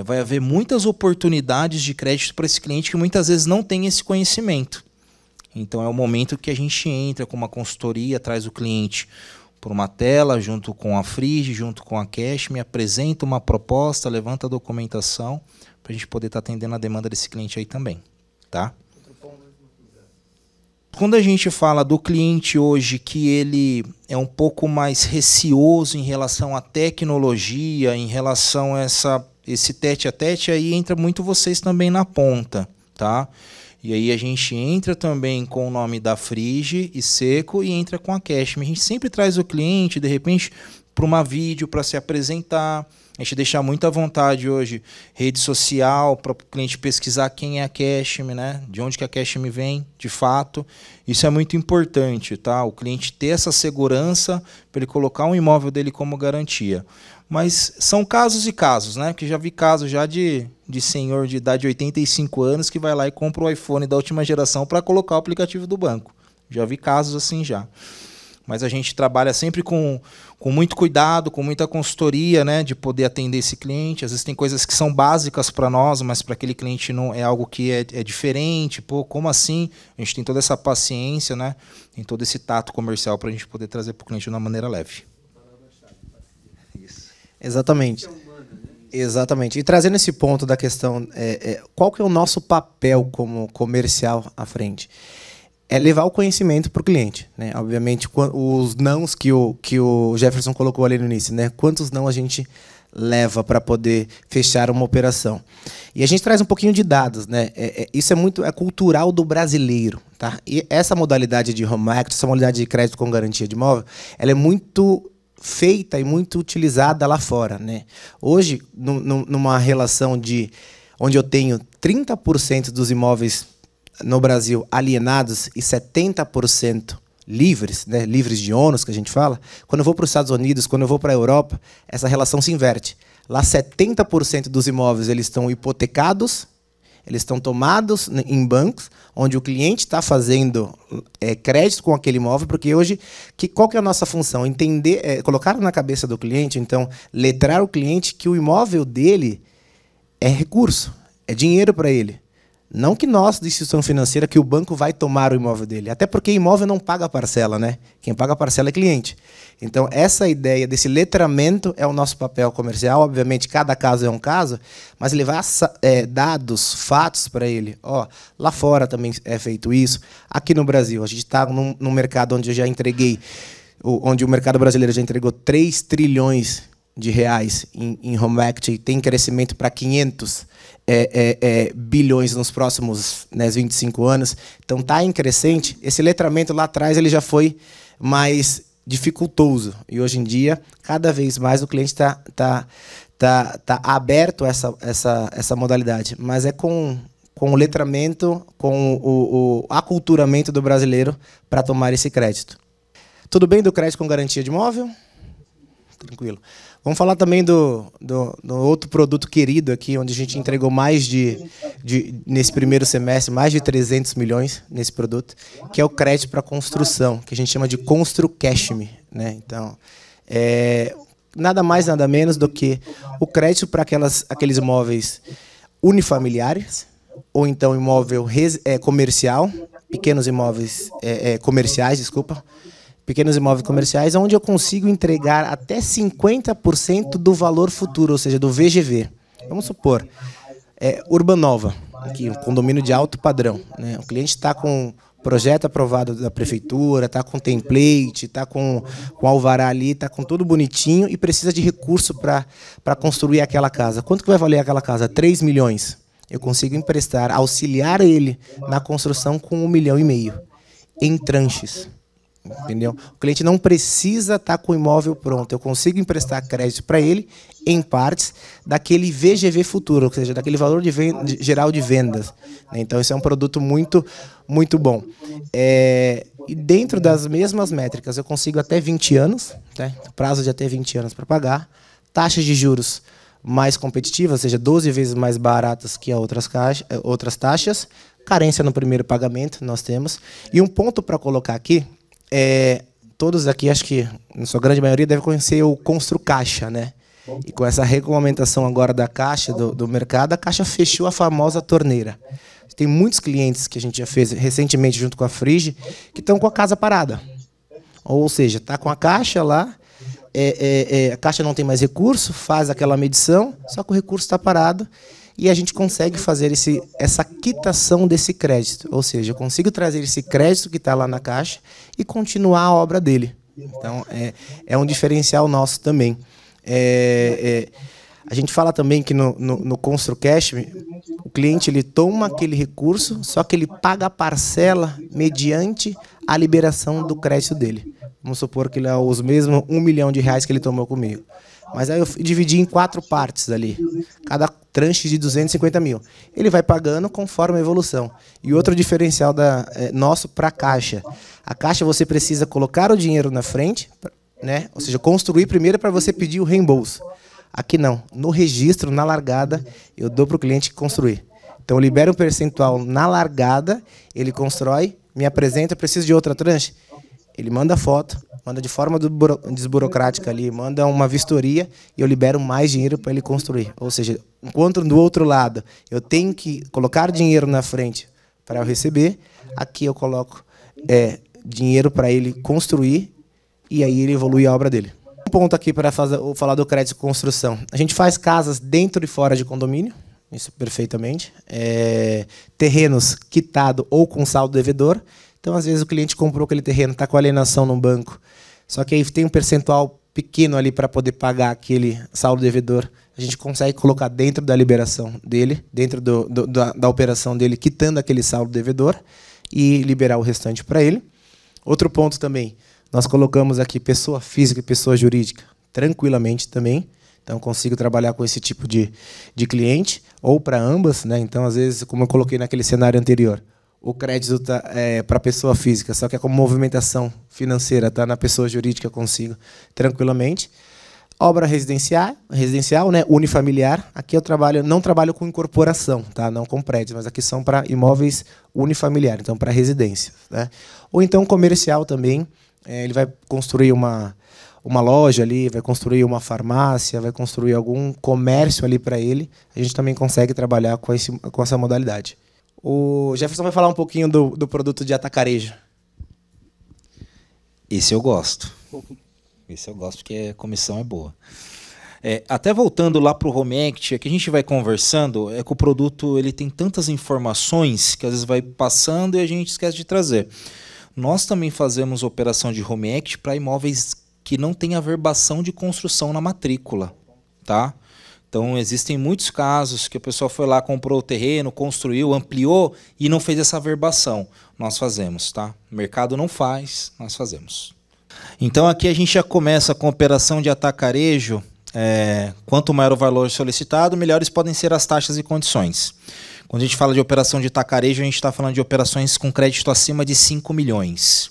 vai haver muitas oportunidades de crédito para esse cliente que muitas vezes não tem esse conhecimento. Então, é o momento que a gente entra com uma consultoria, traz o cliente por uma tela, junto com a Frige, junto com a Cashme, apresenta uma proposta, levanta a documentação, para a gente poder estar atendendo a demanda desse cliente aí também. Tá? quando a gente fala do cliente hoje que ele é um pouco mais receoso em relação à tecnologia, em relação a esse tete a tete, aí entra muito vocês também na ponta, tá? E aí a gente entra também com o nome da Frige e Seco e entra com a Cashme. A gente sempre traz o cliente, de repente, para uma vídeo, para se apresentar. A gente deixa muito à vontade hoje rede social para o cliente pesquisar quem é a Cashme, né? De onde que a Cashme vem, de fato. Isso é muito importante, tá? O cliente ter essa segurança para ele colocar um imóvel dele como garantia. Mas são casos e casos, né? Porque já vi casos já de senhor de idade de 85 anos que vai lá e compra o iPhone da última geração para colocar o aplicativo do banco. Já vi casos assim já. Mas a gente trabalha sempre com muito cuidado, com muita consultoria, né, de poder atender esse cliente. Às vezes tem coisas que são básicas para nós, mas para aquele cliente não é algo que é diferente. Pô, como assim? A gente tem toda essa paciência, né, tem todo esse tato comercial para a gente poder trazer para o cliente de uma maneira leve. Isso. Exatamente. Exatamente. E trazendo esse ponto da questão, qual que é o nosso papel como comercial à frente? É levar o conhecimento para o cliente, né? Obviamente, os nãos que o Jefferson colocou ali no início, né? Quantos não a gente leva para poder fechar uma operação? E a gente traz um pouquinho de dados, né? Isso é cultural do brasileiro, tá? E essa modalidade de home equity, essa modalidade de crédito com garantia de imóvel, ela é muito feita e muito utilizada lá fora, né? Hoje, numa relação onde eu tenho 30% dos imóveis no Brasil alienados e 70% livres, né, livres de ônus, que a gente fala, quando eu vou para os Estados Unidos, quando eu vou para a Europa, essa relação se inverte. Lá 70% dos imóveis eles estão hipotecados, eles estão tomados em bancos, onde o cliente está fazendo crédito com aquele imóvel, porque hoje, qual que é a nossa função? Entender, colocar na cabeça do cliente, então, letrar o cliente que o imóvel dele é recurso, é dinheiro para ele. Não que nós, de instituição financeira, que o banco vai tomar o imóvel dele. Até porque imóvel não paga parcela, né? Quem paga parcela é cliente. Então, essa ideia desse letramento é o nosso papel comercial. Obviamente, cada caso é um caso, mas levar dados, fatos para ele. Ó, lá fora também é feito isso. Aqui no Brasil, a gente está num mercado onde eu já entreguei, onde o mercado brasileiro já entregou 3 trilhões de reais em home equity, tem crescimento para 500 bilhões nos próximos 25 anos. Então está em crescente. Esse letramento lá atrás ele já foi mais dificultoso. E hoje em dia, cada vez mais o cliente tá aberto a essa modalidade. Mas é com o letramento, com o aculturamento do brasileiro para tomar esse crédito. Tudo bem do crédito com garantia de imóvel? Tranquilo. Vamos falar também do outro produto querido aqui, onde a gente entregou mais nesse primeiro semestre, mais de 300 milhões nesse produto, que é o crédito para construção, que a gente chama de ConstruCashme, né? Então, nada mais, nada menos do que o crédito para aqueles imóveis unifamiliares, ou então imóvel comercial, pequenos imóveis comerciais, desculpa, pequenos imóveis comerciais, onde eu consigo entregar até 50% do valor futuro, ou seja, do VGV. Vamos supor, Urbanova, aqui, um condomínio de alto padrão, né? O cliente está com projeto aprovado da prefeitura, está com template, está com alvará ali, está com tudo bonitinho e precisa de recurso para construir aquela casa. Quanto que vai valer aquela casa? 3 milhões. Eu consigo emprestar, auxiliar ele na construção com 1,5 milhão, em tranches. Entendeu? O cliente não precisa estar com o imóvel pronto. Eu consigo emprestar crédito para ele em partes daquele VGV futuro, ou seja, daquele valor geral de vendas. Então, esse é um produto muito, muito bom. E dentro das mesmas métricas, eu consigo até 20 anos, né? Prazo de até 20 anos para pagar, taxas de juros mais competitivas, ou seja, 12 vezes mais baratas que outras taxas, carência no primeiro pagamento nós temos. E um ponto para colocar aqui, todos aqui, acho que na sua grande maioria, devem conhecer o ConstruCaixa, né? E com essa regulamentação agora da Caixa, do mercado, a Caixa fechou a famosa torneira. Tem muitos clientes que a gente já fez recentemente junto com a Frige, que estão com a casa parada. Ou seja, está com a Caixa lá, a Caixa não tem mais recurso, faz aquela medição, só que o recurso está parado, e a gente consegue fazer essa quitação desse crédito. Ou seja, eu consigo trazer esse crédito que está lá na caixa e continuar a obra dele. Então, é um diferencial nosso também. A gente fala também que no ConstruCash, o cliente ele toma aquele recurso, só que ele paga a parcela mediante a liberação do crédito dele. Vamos supor que ele é os mesmos R$1 milhão que ele tomou comigo. Mas aí eu dividi em 4 partes ali, cada tranche de 250 mil. Ele vai pagando conforme a evolução. E outro diferencial nosso para a Caixa. A Caixa você precisa colocar o dinheiro na frente, né? Ou seja, construir primeiro para você pedir o reembolso. Aqui não. No registro, na largada, eu dou para o cliente construir. Então eu libero um percentual na largada, ele constrói, me apresenta, preciso de outra tranche? Ele manda foto, manda de forma desburocrática ali, manda uma vistoria e eu libero mais dinheiro para ele construir. Ou seja, enquanto do outro lado eu tenho que colocar dinheiro na frente para eu receber, aqui eu coloco dinheiro para ele construir e aí ele evolui a obra dele. Um ponto aqui para falar do crédito de construção. A gente faz casas dentro e fora de condomínio, isso perfeitamente. Terrenos quitado ou com saldo devedor. Então, às vezes, o cliente comprou aquele terreno, está com alienação no banco, só que aí tem um percentual pequeno ali para poder pagar aquele saldo devedor. A gente consegue colocar dentro da liberação dele, dentro da operação dele, quitando aquele saldo devedor e liberar o restante para ele. Outro ponto também, nós colocamos aqui pessoa física e pessoa jurídica, tranquilamente também. Então, consigo trabalhar com esse tipo de cliente, ou para ambas, né? Então, às vezes, como eu coloquei naquele cenário anterior, o crédito está para a pessoa física, só que como movimentação financeira está na pessoa jurídica, eu consigo tranquilamente. Obra residencial, né, unifamiliar. Aqui eu não trabalho com incorporação, tá? Não com prédios, mas aqui são para imóveis unifamiliar, então para residência, né? Ou então comercial também, ele vai construir uma loja ali, vai construir uma farmácia, vai construir algum comércio ali para ele. A gente também consegue trabalhar com essa modalidade. O Jefferson vai falar um pouquinho do produto de atacarejo. Esse eu gosto. Esse eu gosto porque a comissão é boa. Até voltando lá para o Home Act, que a gente vai conversando, que o produto ele tem tantas informações que às vezes vai passando e a gente esquece de trazer. Nós também fazemos operação de Home Act para imóveis que não tem averbação de construção na matrícula, tá? Então, existem muitos casos que a pessoa foi lá, comprou o terreno, construiu, ampliou e não fez essa averbação. Nós fazemos, tá? O mercado não faz, nós fazemos. Então, aqui a gente já começa com a operação de atacarejo. Quanto maior o valor solicitado, melhores podem ser as taxas e condições. Quando a gente fala de operação de atacarejo, a gente está falando de operações com crédito acima de 5 milhões.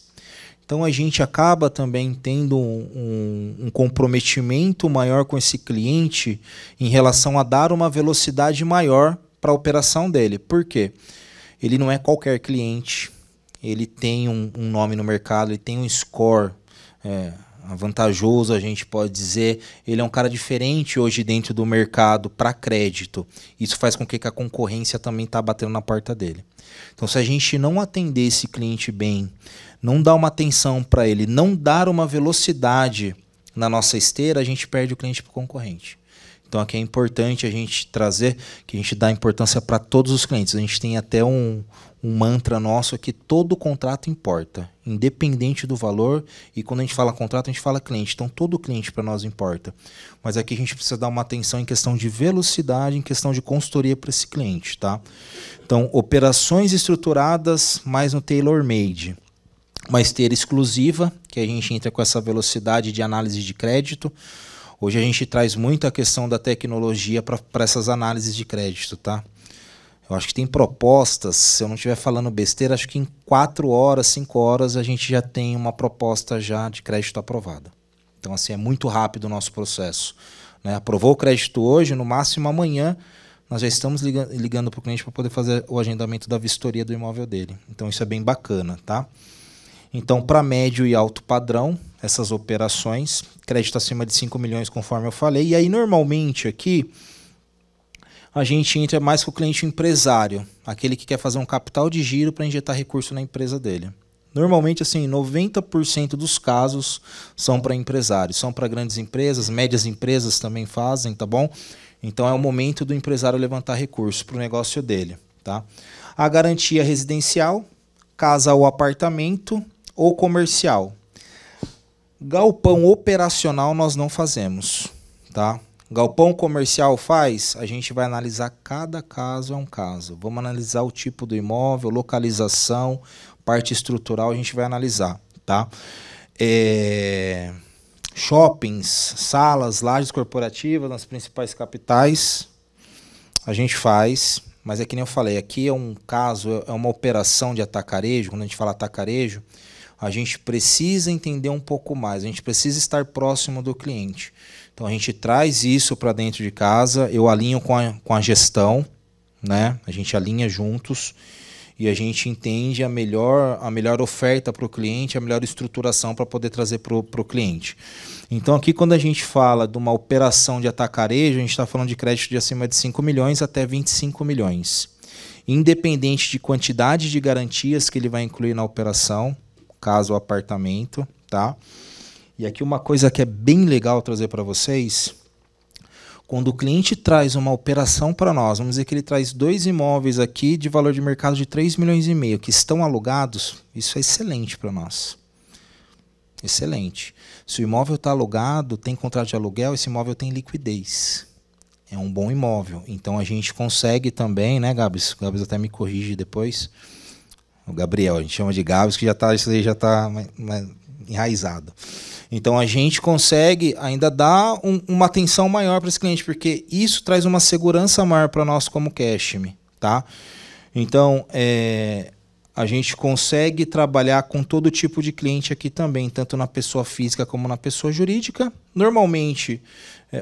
Então, a gente acaba também tendo um comprometimento maior com esse cliente em relação a dar uma velocidade maior para a operação dele. Por quê? Ele não é qualquer cliente, ele tem um nome no mercado, ele tem um score vantajoso, a gente pode dizer. Ele é um cara diferente hoje dentro do mercado para crédito. Isso faz com que a concorrência também está batendo na porta dele. Então, se a gente não atender esse cliente bem, não dar uma atenção para ele, não dar uma velocidade na nossa esteira, a gente perde o cliente para o concorrente. Então, aqui é importante a gente trazer, que a gente dá importância para todos os clientes. A gente tem até um mantra nosso que todo contrato importa, independente do valor. E quando a gente fala contrato, a gente fala cliente. Então, todo cliente para nós importa. Mas aqui a gente precisa dar uma atenção em questão de velocidade, em questão de consultoria para esse cliente, tá? Então, operações estruturadas mais no tailor-made. Uma esteira exclusiva, que a gente entra com essa velocidade de análise de crédito. Hoje a gente traz muito a questão da tecnologia para essas análises de crédito, tá? Eu acho que tem propostas, se eu não estiver falando besteira, acho que em 4 horas, 5 horas, a gente já tem uma proposta já de crédito aprovada. Então, assim, é muito rápido o nosso processo, né? Aprovou o crédito hoje, no máximo amanhã, nós já estamos ligando para o cliente para poder fazer o agendamento da vistoria do imóvel dele. Então, isso é bem bacana, tá? Então, para médio e alto padrão, essas operações, crédito acima de 5 milhões, conforme eu falei. E aí, normalmente, aqui, a gente entra mais com o cliente empresário, aquele que quer fazer um capital de giro para injetar recurso na empresa dele. Normalmente, assim, 90% dos casos são para empresários, são para grandes empresas, médias empresas também fazem, tá bom? Então é o momento do empresário levantar recursos para o negócio dele. Tá? A garantia residencial, casa ou apartamento ou comercial. Galpão operacional nós não fazemos. Tá? Galpão comercial faz, a gente vai analisar cada caso é um caso. Vamos analisar o tipo do imóvel, localização, parte estrutural, a gente vai analisar. Tá? Shoppings, salas, lajes corporativas nas principais capitais, a gente faz, mas é que nem eu falei, aqui é um caso, é uma operação de atacarejo. Quando a gente fala atacarejo, a gente precisa entender um pouco mais, a gente precisa estar próximo do cliente. Então a gente traz isso para dentro de casa, eu alinho com a gestão, né? A gente alinha juntos e a gente entende a melhor oferta para o cliente, a melhor estruturação para poder trazer para o cliente. Então aqui quando a gente fala de uma operação de atacarejo, a gente está falando de crédito de acima de 5 milhões até 25 milhões. Independente de quantidade de garantias que ele vai incluir na operação, caso o apartamento, tá? E aqui uma coisa que é bem legal trazer para vocês, quando o cliente traz uma operação para nós, vamos dizer que ele traz 2 imóveis aqui de valor de mercado de 3,5 milhões que estão alugados, isso é excelente para nós. Excelente. Se o imóvel está alugado, tem contrato de aluguel, esse imóvel tem liquidez. É um bom imóvel. Então a gente consegue também, né, Gabs? O Gabs até me corrige depois. O Gabriel, a gente chama de Gabs, que isso aí já está enraizado. Então a gente consegue ainda dar uma atenção maior para esse cliente, porque isso traz uma segurança maior para nós como Cashme, tá? Então a gente consegue trabalhar com todo tipo de cliente aqui também, tanto na pessoa física como na pessoa jurídica. Normalmente,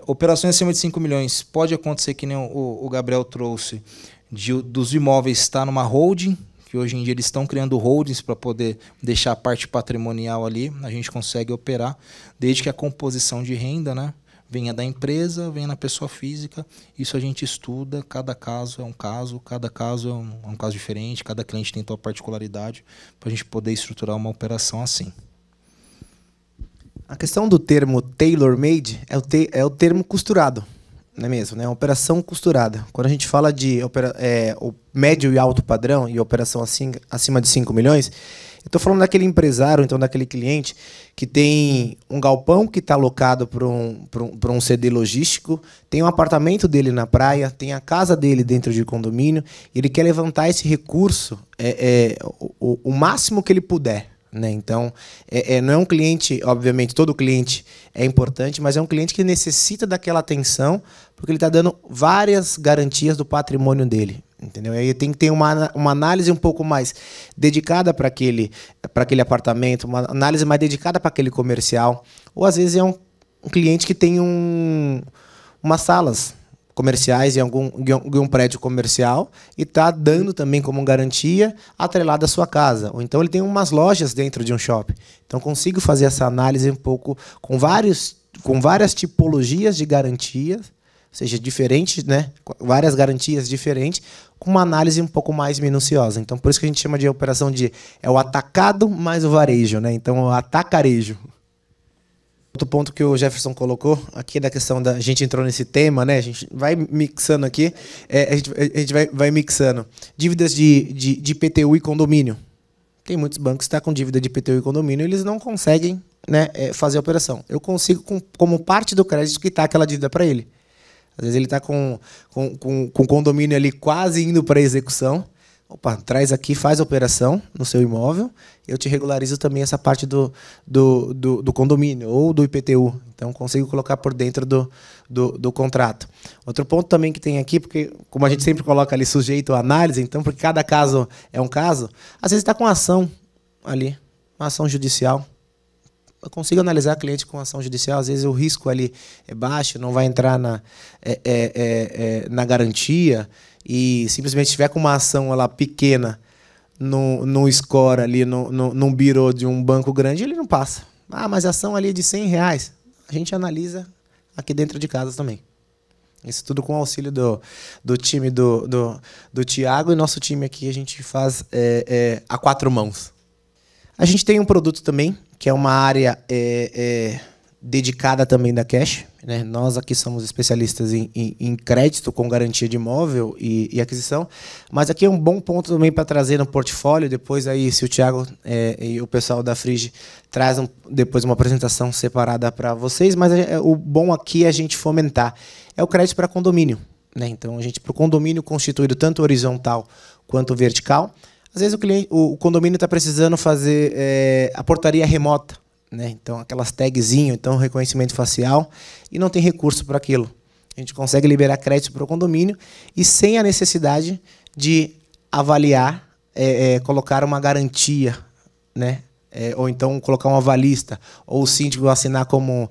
operações acima de 5 milhões pode acontecer, que nem o Gabriel trouxe, dos imóveis estar numa holding, que hoje em dia eles estão criando holdings para poder deixar a parte patrimonial ali, a gente consegue operar, desde que a composição de renda, né, venha da empresa, venha na pessoa física. Isso a gente estuda, cada caso é um caso, cada caso é um caso diferente, cada cliente tem sua particularidade, para a gente poder estruturar uma operação assim. A questão do termo tailor-made é o termo costurado, não é mesmo? Né? Operação costurada. Quando a gente fala de o médio e alto padrão e operação acima de 5 milhões, eu estou falando daquele empresário, então daquele cliente que tem um galpão que está alocado para um CD logístico, tem um apartamento dele na praia, tem a casa dele dentro de condomínio, e ele quer levantar esse recurso o máximo que ele puder. Né? Então, não é um cliente, obviamente, todo cliente é importante, mas é um cliente que necessita daquela atenção, porque ele está dando várias garantias do patrimônio dele. Entendeu? Aí tem que ter uma análise um pouco mais dedicada para aquele apartamento, uma análise mais dedicada para aquele comercial. Ou, às vezes, é um cliente que tem umas salas comerciais em um prédio comercial e está dando também como garantia atrelada à sua casa. Ou então ele tem umas lojas dentro de um shopping. Então consigo fazer essa análise um pouco com várias tipologias de garantias, ou seja, diferentes, né? Várias garantias diferentes, com uma análise um pouco mais minuciosa. Então por isso que a gente chama de operação é o atacado mais o varejo, né? Então é o atacarejo. Outro ponto que o Jefferson colocou aqui da questão a gente entrou nesse tema, né? A gente vai mixando aqui, a gente vai mixando dívidas de IPTU e condomínio. Tem muitos bancos que estão com dívida de IPTU e condomínio, eles não conseguem, né, fazer a operação. Eu consigo, como parte do crédito, quitar aquela dívida para ele. Às vezes ele está com o condomínio ali quase indo para a execução. Opa, traz aqui, faz a operação no seu imóvel, eu te regularizo também essa parte do condomínio ou do IPTU. Então, consigo colocar por dentro do contrato. Outro ponto também que tem aqui, porque como a gente sempre coloca ali sujeito à análise, então, porque cada caso é um caso, às vezes está com ação ali, uma ação judicial. Eu consigo analisar cliente com ação judicial, às vezes o risco ali é baixo, não vai entrar na garantia, e simplesmente estiver com uma ação lá pequena no score ali, num birô de um banco grande, ele não passa. Ah, mas a ação ali é de R$100. A gente analisa aqui dentro de casa também. Isso tudo com o auxílio do time do Tiago, e nosso time aqui a gente faz a 4 mãos. A gente tem um produto também, que é uma área dedicada também da Cash, né? Nós aqui somos especialistas em crédito com garantia de imóvel e aquisição, mas aqui é um bom ponto também para trazer no portfólio. Depois aí, se o Thiago e o pessoal da Frige traz depois uma apresentação separada para vocês, mas o bom aqui é a gente fomentar é o crédito para condomínio, né? Então a gente, para o condomínio constituído tanto horizontal quanto vertical, às vezes o condomínio está precisando fazer a portaria remota, né? Então, aquelas tagzinho, então reconhecimento facial, e não tem recurso para aquilo. A gente consegue liberar crédito para o condomínio e sem a necessidade de avaliar, colocar uma garantia, né? Ou então colocar um avalista, ou o síndico assinar como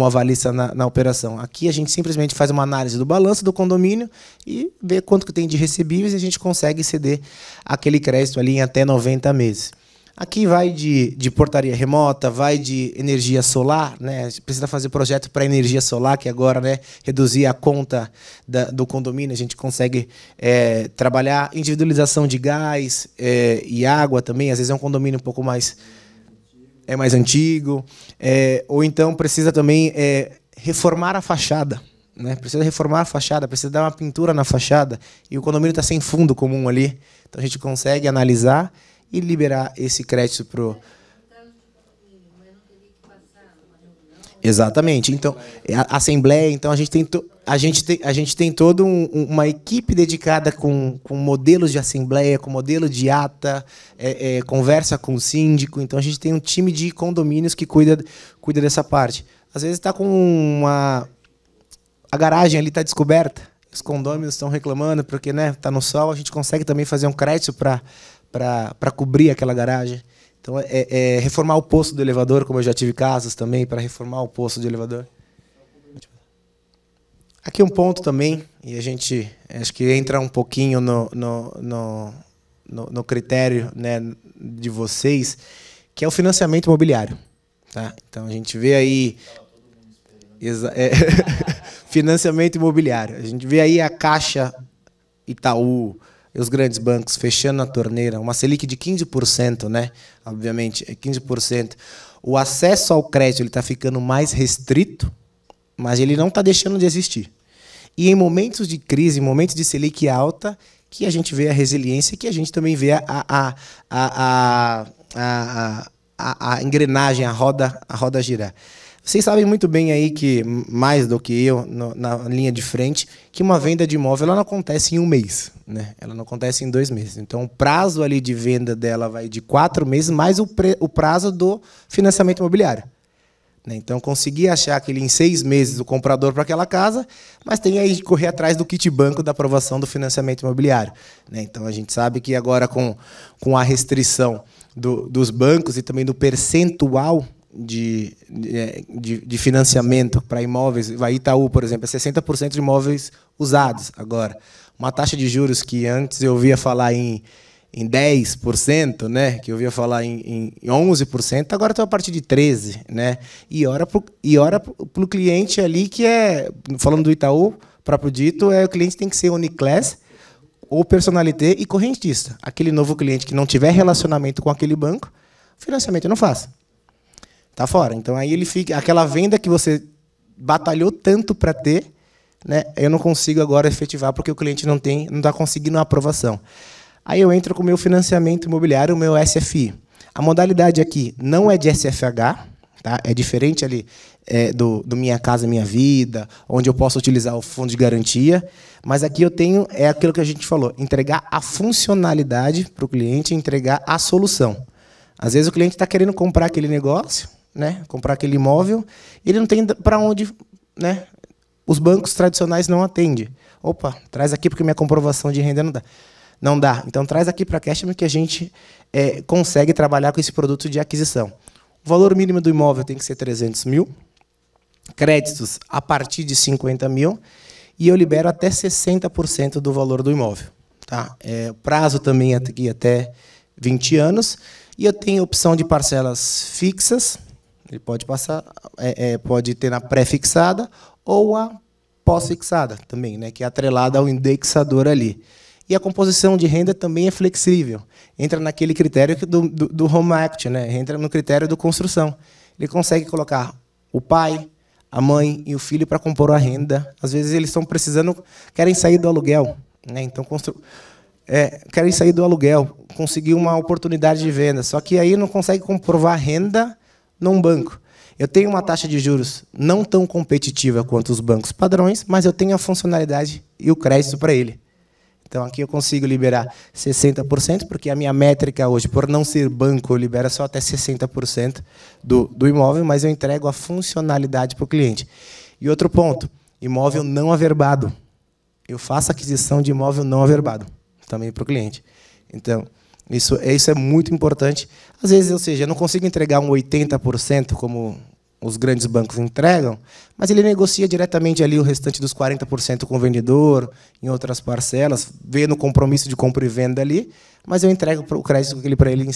avalista na operação. Aqui a gente simplesmente faz uma análise do balanço do condomínio e vê quanto que tem de recebíveis e a gente consegue ceder aquele crédito ali em até 90 meses. Aqui vai de portaria remota, vai de energia solar, né? A gente precisa fazer projeto para energia solar, que agora, né, reduzir a conta do condomínio, a gente consegue trabalhar individualização de gás e água também. Às vezes é um condomínio um pouco mais antigo, ou então precisa também reformar a fachada, né? Precisa reformar a fachada, precisa dar uma pintura na fachada e o condomínio está sem fundo comum ali, então a gente consegue analisar e liberar esse crédito para o... Exatamente. Então, a assembleia, então a gente tem toda uma equipe dedicada com modelos de assembleia, com modelo de ata, conversa com o síndico. Então a gente tem um time de condomínios que cuida dessa parte. Às vezes está com a garagem ali está descoberta, os condôminos estão reclamando porque, né, está no sol. A gente consegue também fazer um crédito para cobrir aquela garagem. Então, reformar o poço do elevador, como eu já tive casos também, para reformar o poço do elevador. Aqui um ponto também, e a gente acho que entra um pouquinho no critério, né, de vocês, que é o financiamento imobiliário. Tá? Então, a gente vê aí... financiamento imobiliário. A gente vê aí a Caixa, Itaú, os grandes bancos fechando a torneira, uma Selic de 15%, né? Obviamente, 15%. O acesso ao crédito está ficando mais restrito, mas ele não está deixando de existir. E em momentos de crise, em momentos de Selic alta, que a gente vê a resiliência, que a gente também vê a engrenagem, a roda girar. Vocês sabem muito bem aí que, mais do que eu, na linha de frente, que uma venda de imóvel ela não acontece em um mês, né? Ela não acontece em 2 meses. Então, o prazo ali de venda dela vai de 4 meses, mais o prazo do financiamento imobiliário. Né? Então, conseguir achar aquele em 6 meses o comprador para aquela casa, mas tem aí de correr atrás do kit banco da aprovação do financiamento imobiliário. Né? Então, a gente sabe que agora, com a restrição dos bancos e também do percentual de financiamento para imóveis, vai Itaú, por exemplo, é 60% de imóveis usados agora. Uma taxa de juros que antes eu ouvia falar em 10%, né? Que eu ouvia falar em 11%, agora está a partir de 13%. Né? E ora para o cliente ali, que é, falando do Itaú, próprio dito, o cliente tem que ser Uniclass, ou personalité e correntista. Aquele novo cliente que não tiver relacionamento com aquele banco, financiamento não faz. Está fora. Então, aí ele fica... Aquela venda que você batalhou tanto para ter, né, eu não consigo agora efetivar porque o cliente não está conseguindo a aprovação. Aí eu entro com o meu financiamento imobiliário, o meu SFI. A modalidade aqui não é de SFH, tá? É diferente ali do Minha Casa Minha Vida, onde eu posso utilizar o fundo de garantia, mas aqui eu tenho, aquilo que a gente falou, entregar a funcionalidade para o cliente, entregar a solução. Às vezes o cliente está querendo comprar aquele negócio, né, comprar aquele imóvel, e ele não tem para onde, né, os bancos tradicionais não atendem. Opa, traz aqui porque minha comprovação de renda não dá. Não dá. Então, traz aqui para a Cashman que a gente consegue trabalhar com esse produto de aquisição. O valor mínimo do imóvel tem que ser 300 mil, créditos a partir de 50 mil, e eu libero até 60% do valor do imóvel. Tá? O prazo também aqui até 20 anos, e eu tenho opção de parcelas fixas, ele pode passar, pode ter na pré-fixada ou a pós-fixada também, né, que é atrelada ao indexador ali. E a composição de renda também é flexível. Entra naquele critério do Home Act, né, entra no critério do construção. Ele consegue colocar o pai, a mãe e o filho para compor a renda. Às vezes eles estão precisando, querem sair do aluguel, né? Então querem sair do aluguel, conseguir uma oportunidade de venda, só que aí não consegue comprovar a renda num banco. Eu tenho uma taxa de juros não tão competitiva quanto os bancos padrões, mas eu tenho a funcionalidade e o crédito para ele. Então, aqui eu consigo liberar 60%, porque a minha métrica hoje, por não ser banco, eu libero só até 60% do imóvel, mas eu entrego a funcionalidade para o cliente. E outro ponto, imóvel não averbado. Eu faço aquisição de imóvel não averbado, também para o cliente. Então, isso é muito importante. Às vezes, ou seja, eu não consigo entregar um 80%, como os grandes bancos entregam, mas ele negocia diretamente ali o restante dos 40% com o vendedor, em outras parcelas, vendo o compromisso de compra e venda ali, mas eu entrego o crédito para ele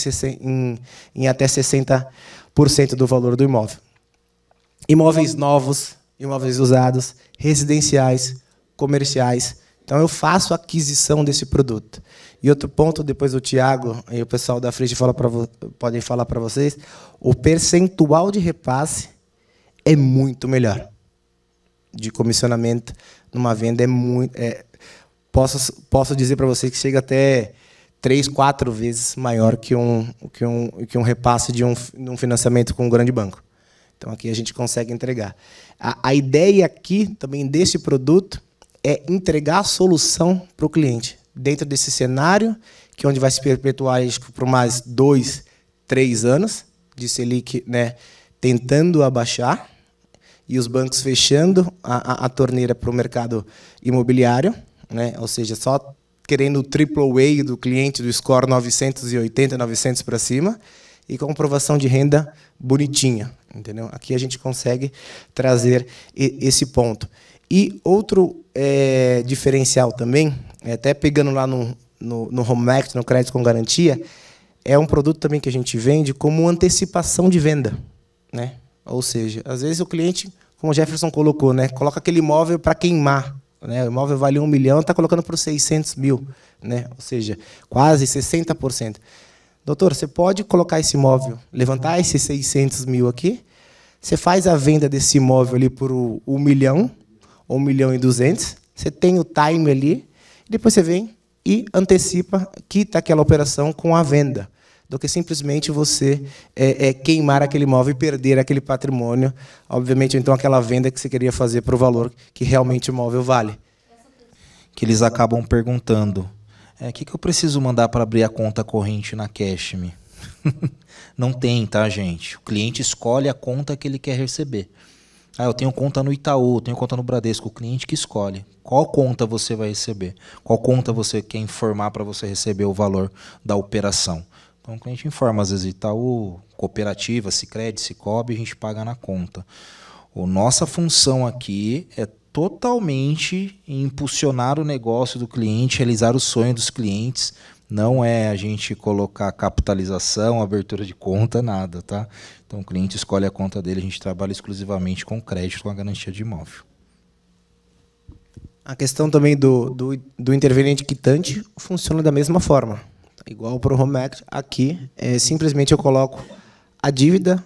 em até 60% do valor do imóvel. Imóveis novos, imóveis usados, residenciais, comerciais. Então, eu faço a aquisição desse produto. E outro ponto, depois o Tiago e o pessoal da Frige podem falar para vocês, o percentual de repasse é muito melhor. De comissionamento numa venda é muito... posso dizer para vocês que chega até 3, 4 vezes maior que um repasse de um financiamento com um grande banco. Então, aqui a gente consegue entregar. A ideia aqui, também, desse produto, é entregar a solução para o cliente. Dentro desse cenário, que é onde vai se perpetuar por mais 2, 3 anos, de Selic, né, tentando abaixar, e os bancos fechando a torneira para o mercado imobiliário, né, ou seja, só querendo o AAA do cliente, do score 980, 900 para cima, e comprovação de renda bonitinha. Entendeu? Aqui a gente consegue trazer esse ponto. E outro diferencial também, até pegando lá no Home Equity, no crédito com garantia, é um produto também que a gente vende como antecipação de venda, né? Ou seja, às vezes o cliente, como o Jefferson colocou, né, coloca aquele imóvel para queimar, né? O imóvel vale 1 milhão, está colocando por 600 mil, né? Ou seja, quase 60%. Doutor, você pode colocar esse imóvel, levantar esses 600 mil aqui, você faz a venda desse imóvel ali por 1 milhão, 1 milhão e 200, você tem o time ali, depois você vem e antecipa, quita aquela operação com a venda, do que simplesmente você queimar aquele imóvel e perder aquele patrimônio, obviamente, então aquela venda que você queria fazer para o valor que realmente o imóvel vale. Que eles acabam perguntando, o que eu preciso mandar para abrir a conta corrente na Cashme? Não tem, tá, gente? O cliente escolhe a conta que ele quer receber. Eu tenho conta no Itaú, eu tenho conta no Bradesco. O cliente que escolhe qual conta você vai receber, qual conta você quer informar para você receber o valor da operação. Então, o cliente informa, às vezes, Itaú, Cooperativa, Sicredi, Cicobi, a gente paga na conta. Nossa função aqui é totalmente impulsionar o negócio do cliente, realizar o sonho dos clientes. Não é a gente colocar capitalização, abertura de conta, nada, tá? Então, o cliente escolhe a conta dele, a gente trabalha exclusivamente com crédito, com a garantia de imóvel. A questão também do interveniente quitante funciona da mesma forma. Igual para o Home Equity, aqui, simplesmente eu coloco a dívida,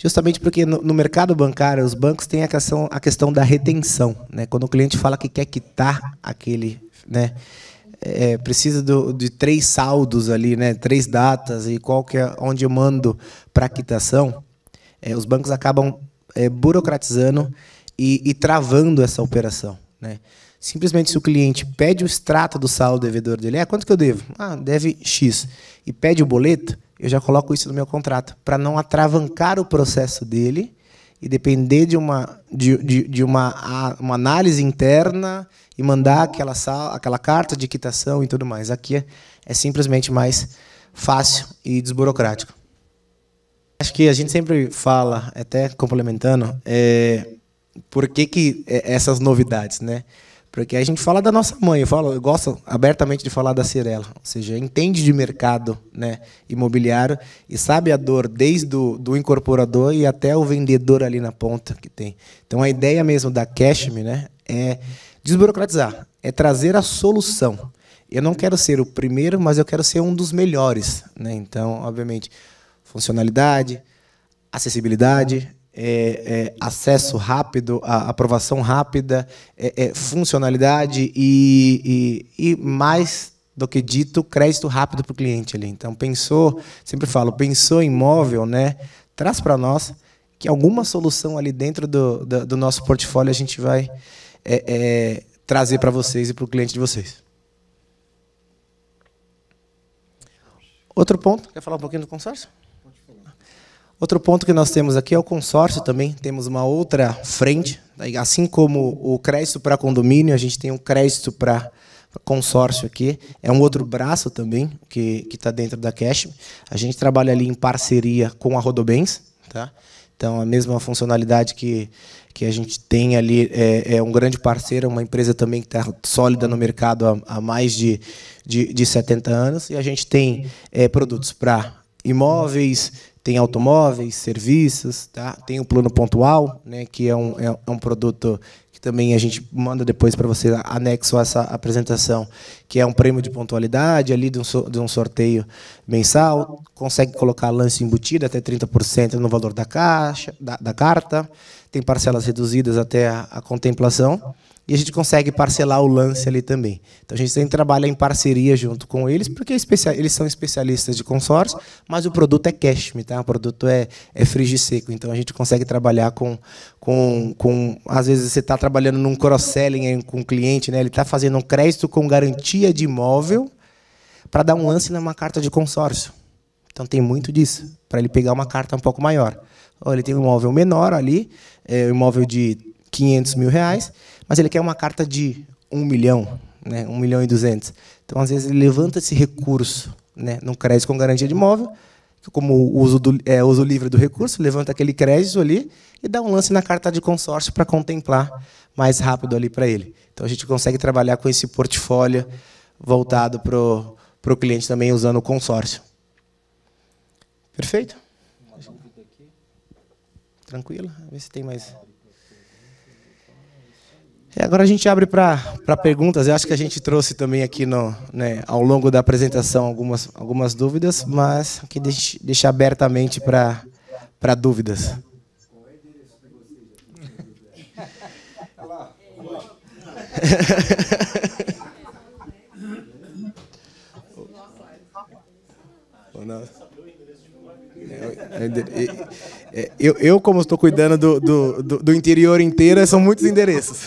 justamente porque no mercado bancário, os bancos têm a questão da retenção, né? Quando o cliente fala que quer quitar aquele... né, precisa de 3 saldos ali, né, 3 datas, e onde eu mando para a quitação, os bancos acabam burocratizando e travando essa operação, né? Simplesmente, se o cliente pede o extrato do saldo devedor dele, quanto que eu devo? Deve X, e pede o boleto, eu já coloco isso no meu contrato, para não atravancar o processo dele e depender de uma análise interna e mandar aquela carta de quitação e tudo mais. Aqui é simplesmente mais fácil e desburocrático. Acho que a gente sempre fala, até complementando, por que essas novidades, né? Porque a gente fala da nossa mãe, eu gosto abertamente de falar da Cyrela, ou seja, entende de mercado, né, imobiliário e sabe a dor desde do incorporador e até o vendedor ali na ponta que tem. Então, a ideia mesmo da Cashme, né, é desburocratizar, é trazer a solução. Eu não quero ser o primeiro, mas eu quero ser um dos melhores, né? Então, obviamente, funcionalidade, acessibilidade, acesso rápido, aprovação rápida, funcionalidade e mais do que dito, crédito rápido para o cliente ali. Então, sempre falo, pensou em imóvel, né? Traz para nós que alguma solução ali dentro do nosso portfólio a gente vai trazer para vocês e para o cliente de vocês. Outro ponto, quer falar um pouquinho do consórcio? Outro ponto que nós temos aqui é o consórcio também. Temos uma outra frente. Assim como o crédito para condomínio, a gente tem um crédito para consórcio aqui. É um outro braço também que está dentro da Cashme. A gente trabalha ali em parceria com a Rodobens. Tá? Então, a mesma funcionalidade que a gente tem ali é um grande parceiro, uma empresa também que está sólida no mercado há mais de 70 anos. E a gente tem produtos para imóveis, tem automóveis, serviços, tá? Tem o plano pontual, né, que é um produto que também a gente manda depois para você, anexo a essa apresentação, que é um prêmio de pontualidade ali de um sorteio mensal, consegue colocar lance embutido até 30% no valor da carta, tem parcelas reduzidas até a contemplação, e a gente consegue parcelar o lance ali também. Então, a gente sempre trabalha em parceria junto com eles, porque eles são especialistas de consórcio, mas o produto é Cashme, tá? O produto é frigi seco. Então, a gente consegue trabalhar com às vezes, você está trabalhando num cross-selling com o cliente, né? Ele está fazendo um crédito com garantia de imóvel para dar um lance numa carta de consórcio. Então, tem muito disso, para ele pegar uma carta um pouco maior. Ou ele tem um imóvel menor ali, um imóvel de R$500 mil, mas ele quer uma carta de 1 milhão, né, 1.200.000. Então, às vezes, ele levanta esse recurso, né, num crédito com garantia de imóvel, como o uso livre do recurso, levanta aquele crédito ali e dá um lance na carta de consórcio para contemplar mais rápido ali para ele. Então, a gente consegue trabalhar com esse portfólio voltado para o cliente também usando o consórcio. Perfeito? Tranquilo? Vamos ver se tem mais... Agora a gente abre para perguntas. Eu acho que a gente trouxe também aqui ao longo da apresentação algumas dúvidas, mas aqui deixa abertamente para dúvidas. Eu, como estou cuidando do interior inteiro, são muitos endereços.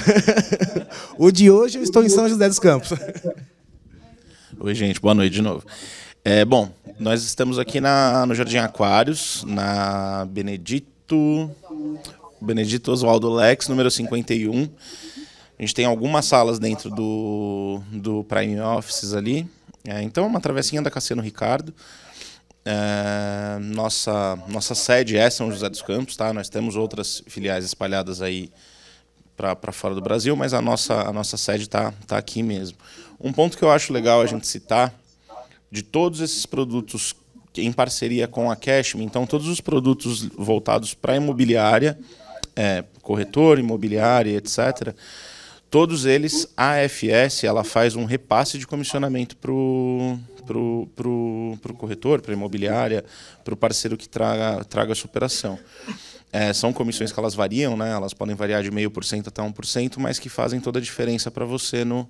O de hoje eu estou em São José dos Campos. Oi, gente, boa noite de novo. Bom, nós estamos aqui no Jardim Aquários, na Benedito Oswaldo Lex, número 51. A gente tem algumas salas dentro do Prime Offices ali. Então, uma travessinha da Cassiano Ricardo. Nossa sede é São José dos Campos, tá? Nós temos outras filiais espalhadas aí para fora do Brasil, mas a nossa sede tá aqui mesmo. Um ponto que eu acho legal a gente citar, de todos esses produtos em parceria com a Cashme, então todos os produtos voltados para imobiliária, corretor, imobiliária, etc., todos eles, a AFS, ela faz um repasse de comissionamento para o corretor, para a imobiliária, para o parceiro que traga a superação. São comissões que elas variam, né? Elas podem variar de 0,5% até 1%, mas que fazem toda a diferença para você no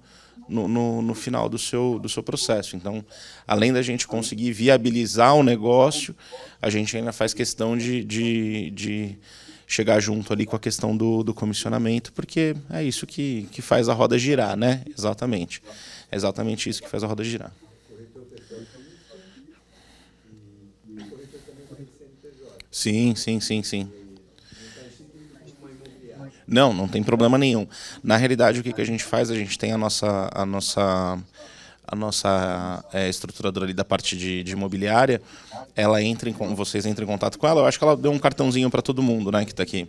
final do seu processo. Então, além da gente conseguir viabilizar o negócio, a gente ainda faz questão de chegar junto ali com a questão do comissionamento, porque é isso que faz a roda girar, né? Exatamente. É exatamente isso que faz a roda girar. Sim. Não tem problema nenhum. Na realidade, o que a gente faz? A gente tem a nossa estruturadora ali da parte de imobiliária. Vocês entram em contato com ela. Eu acho que ela deu um cartãozinho para todo mundo, né, que está aqui.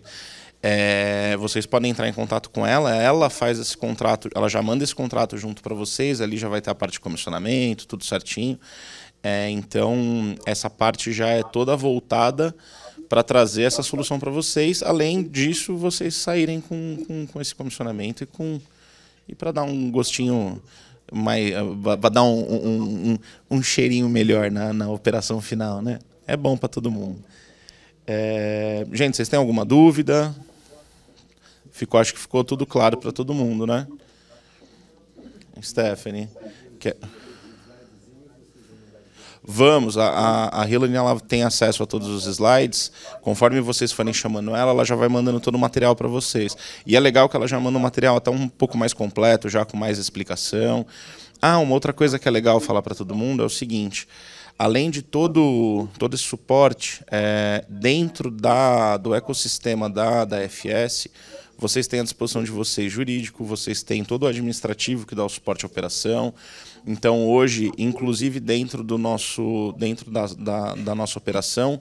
Vocês podem entrar em contato com ela. Ela faz esse contrato. Ela já manda esse contrato junto para vocês. Ali já vai ter a parte de comissionamento, tudo certinho. Então, essa parte já é toda voltada para trazer essa solução para vocês. Além disso, vocês saírem com esse comissionamento e para dar um gostinho, para dar um cheirinho melhor na operação final, né? É bom para todo mundo. Gente, vocês têm alguma dúvida? Acho que ficou tudo claro para todo mundo, né? Stephanie. Vamos, a Hilary, ela tem acesso a todos os slides. Conforme vocês forem chamando ela já vai mandando todo o material para vocês. E é legal que ela já manda um material até um pouco mais completo, já com mais explicação. Uma outra coisa que é legal falar para todo mundo é o seguinte: além de todo esse suporte, dentro do ecossistema da FS, vocês têm à disposição de vocês jurídico, vocês têm todo o administrativo que dá o suporte à operação. Então, hoje, inclusive dentro da nossa operação,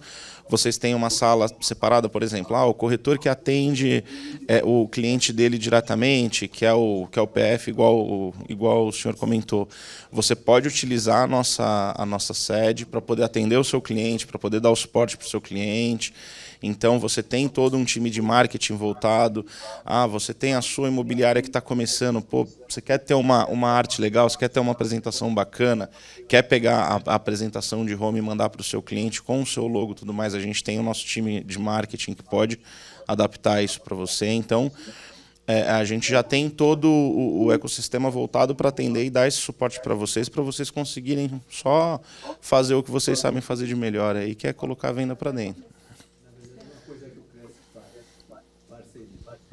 vocês têm uma sala separada, por exemplo, o corretor que atende o cliente dele diretamente, que é o PF, igual o senhor comentou. Você pode utilizar a nossa sede para poder atender o seu cliente, para poder dar o suporte para o seu cliente. Então, você tem todo um time de marketing voltado. Você tem a sua imobiliária que está começando. Você quer ter uma arte legal, você quer ter uma apresentação bacana, quer pegar a apresentação de home e mandar para o seu cliente com o seu logo e tudo mais. A gente tem o nosso time de marketing que pode adaptar isso para você. Então, a gente já tem todo o ecossistema voltado para atender e dar esse suporte para vocês conseguirem só fazer o que vocês sabem fazer de melhor aí, que é colocar a venda para dentro.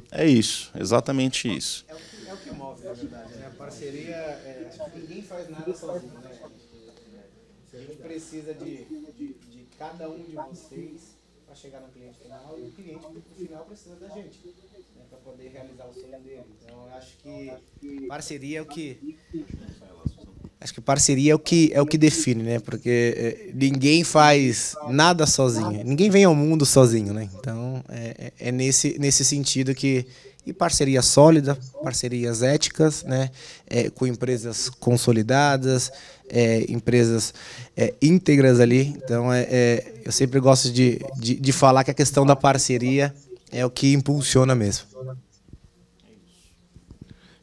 É isso, exatamente isso. É o que move, na verdade, né? A parceria, ninguém faz nada sozinho, né? A gente precisa de cada um de vocês para chegar no cliente final, e o cliente no final precisa da gente, né, para poder realizar o sonho dele. Então, eu acho que parceria é o que... Acho que parceria é o que define, né? Porque ninguém faz nada sozinho. Ninguém vem ao mundo sozinho, né? Então, é nesse sentido que... E parceria sólida, parcerias éticas, né? Com empresas consolidadas, empresas íntegras ali. Então, eu sempre gosto de falar que a questão da parceria é o que impulsiona mesmo.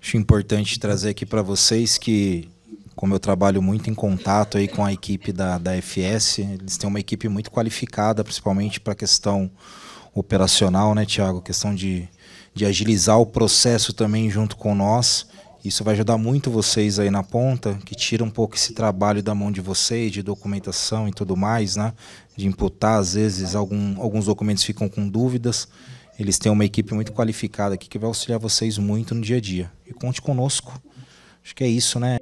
Acho importante trazer aqui para vocês que, como eu trabalho muito em contato aí com a equipe da FS, eles têm uma equipe muito qualificada, principalmente para a questão operacional, né, Thiago? Questão de agilizar o processo também junto com nós. Isso vai ajudar muito vocês aí na ponta, que tira um pouco esse trabalho da mão de vocês, de documentação e tudo mais, né? De imputar, às vezes, alguns documentos ficam com dúvidas. Eles têm uma equipe muito qualificada aqui que vai auxiliar vocês muito no dia a dia. E conte conosco. Acho que é isso, né?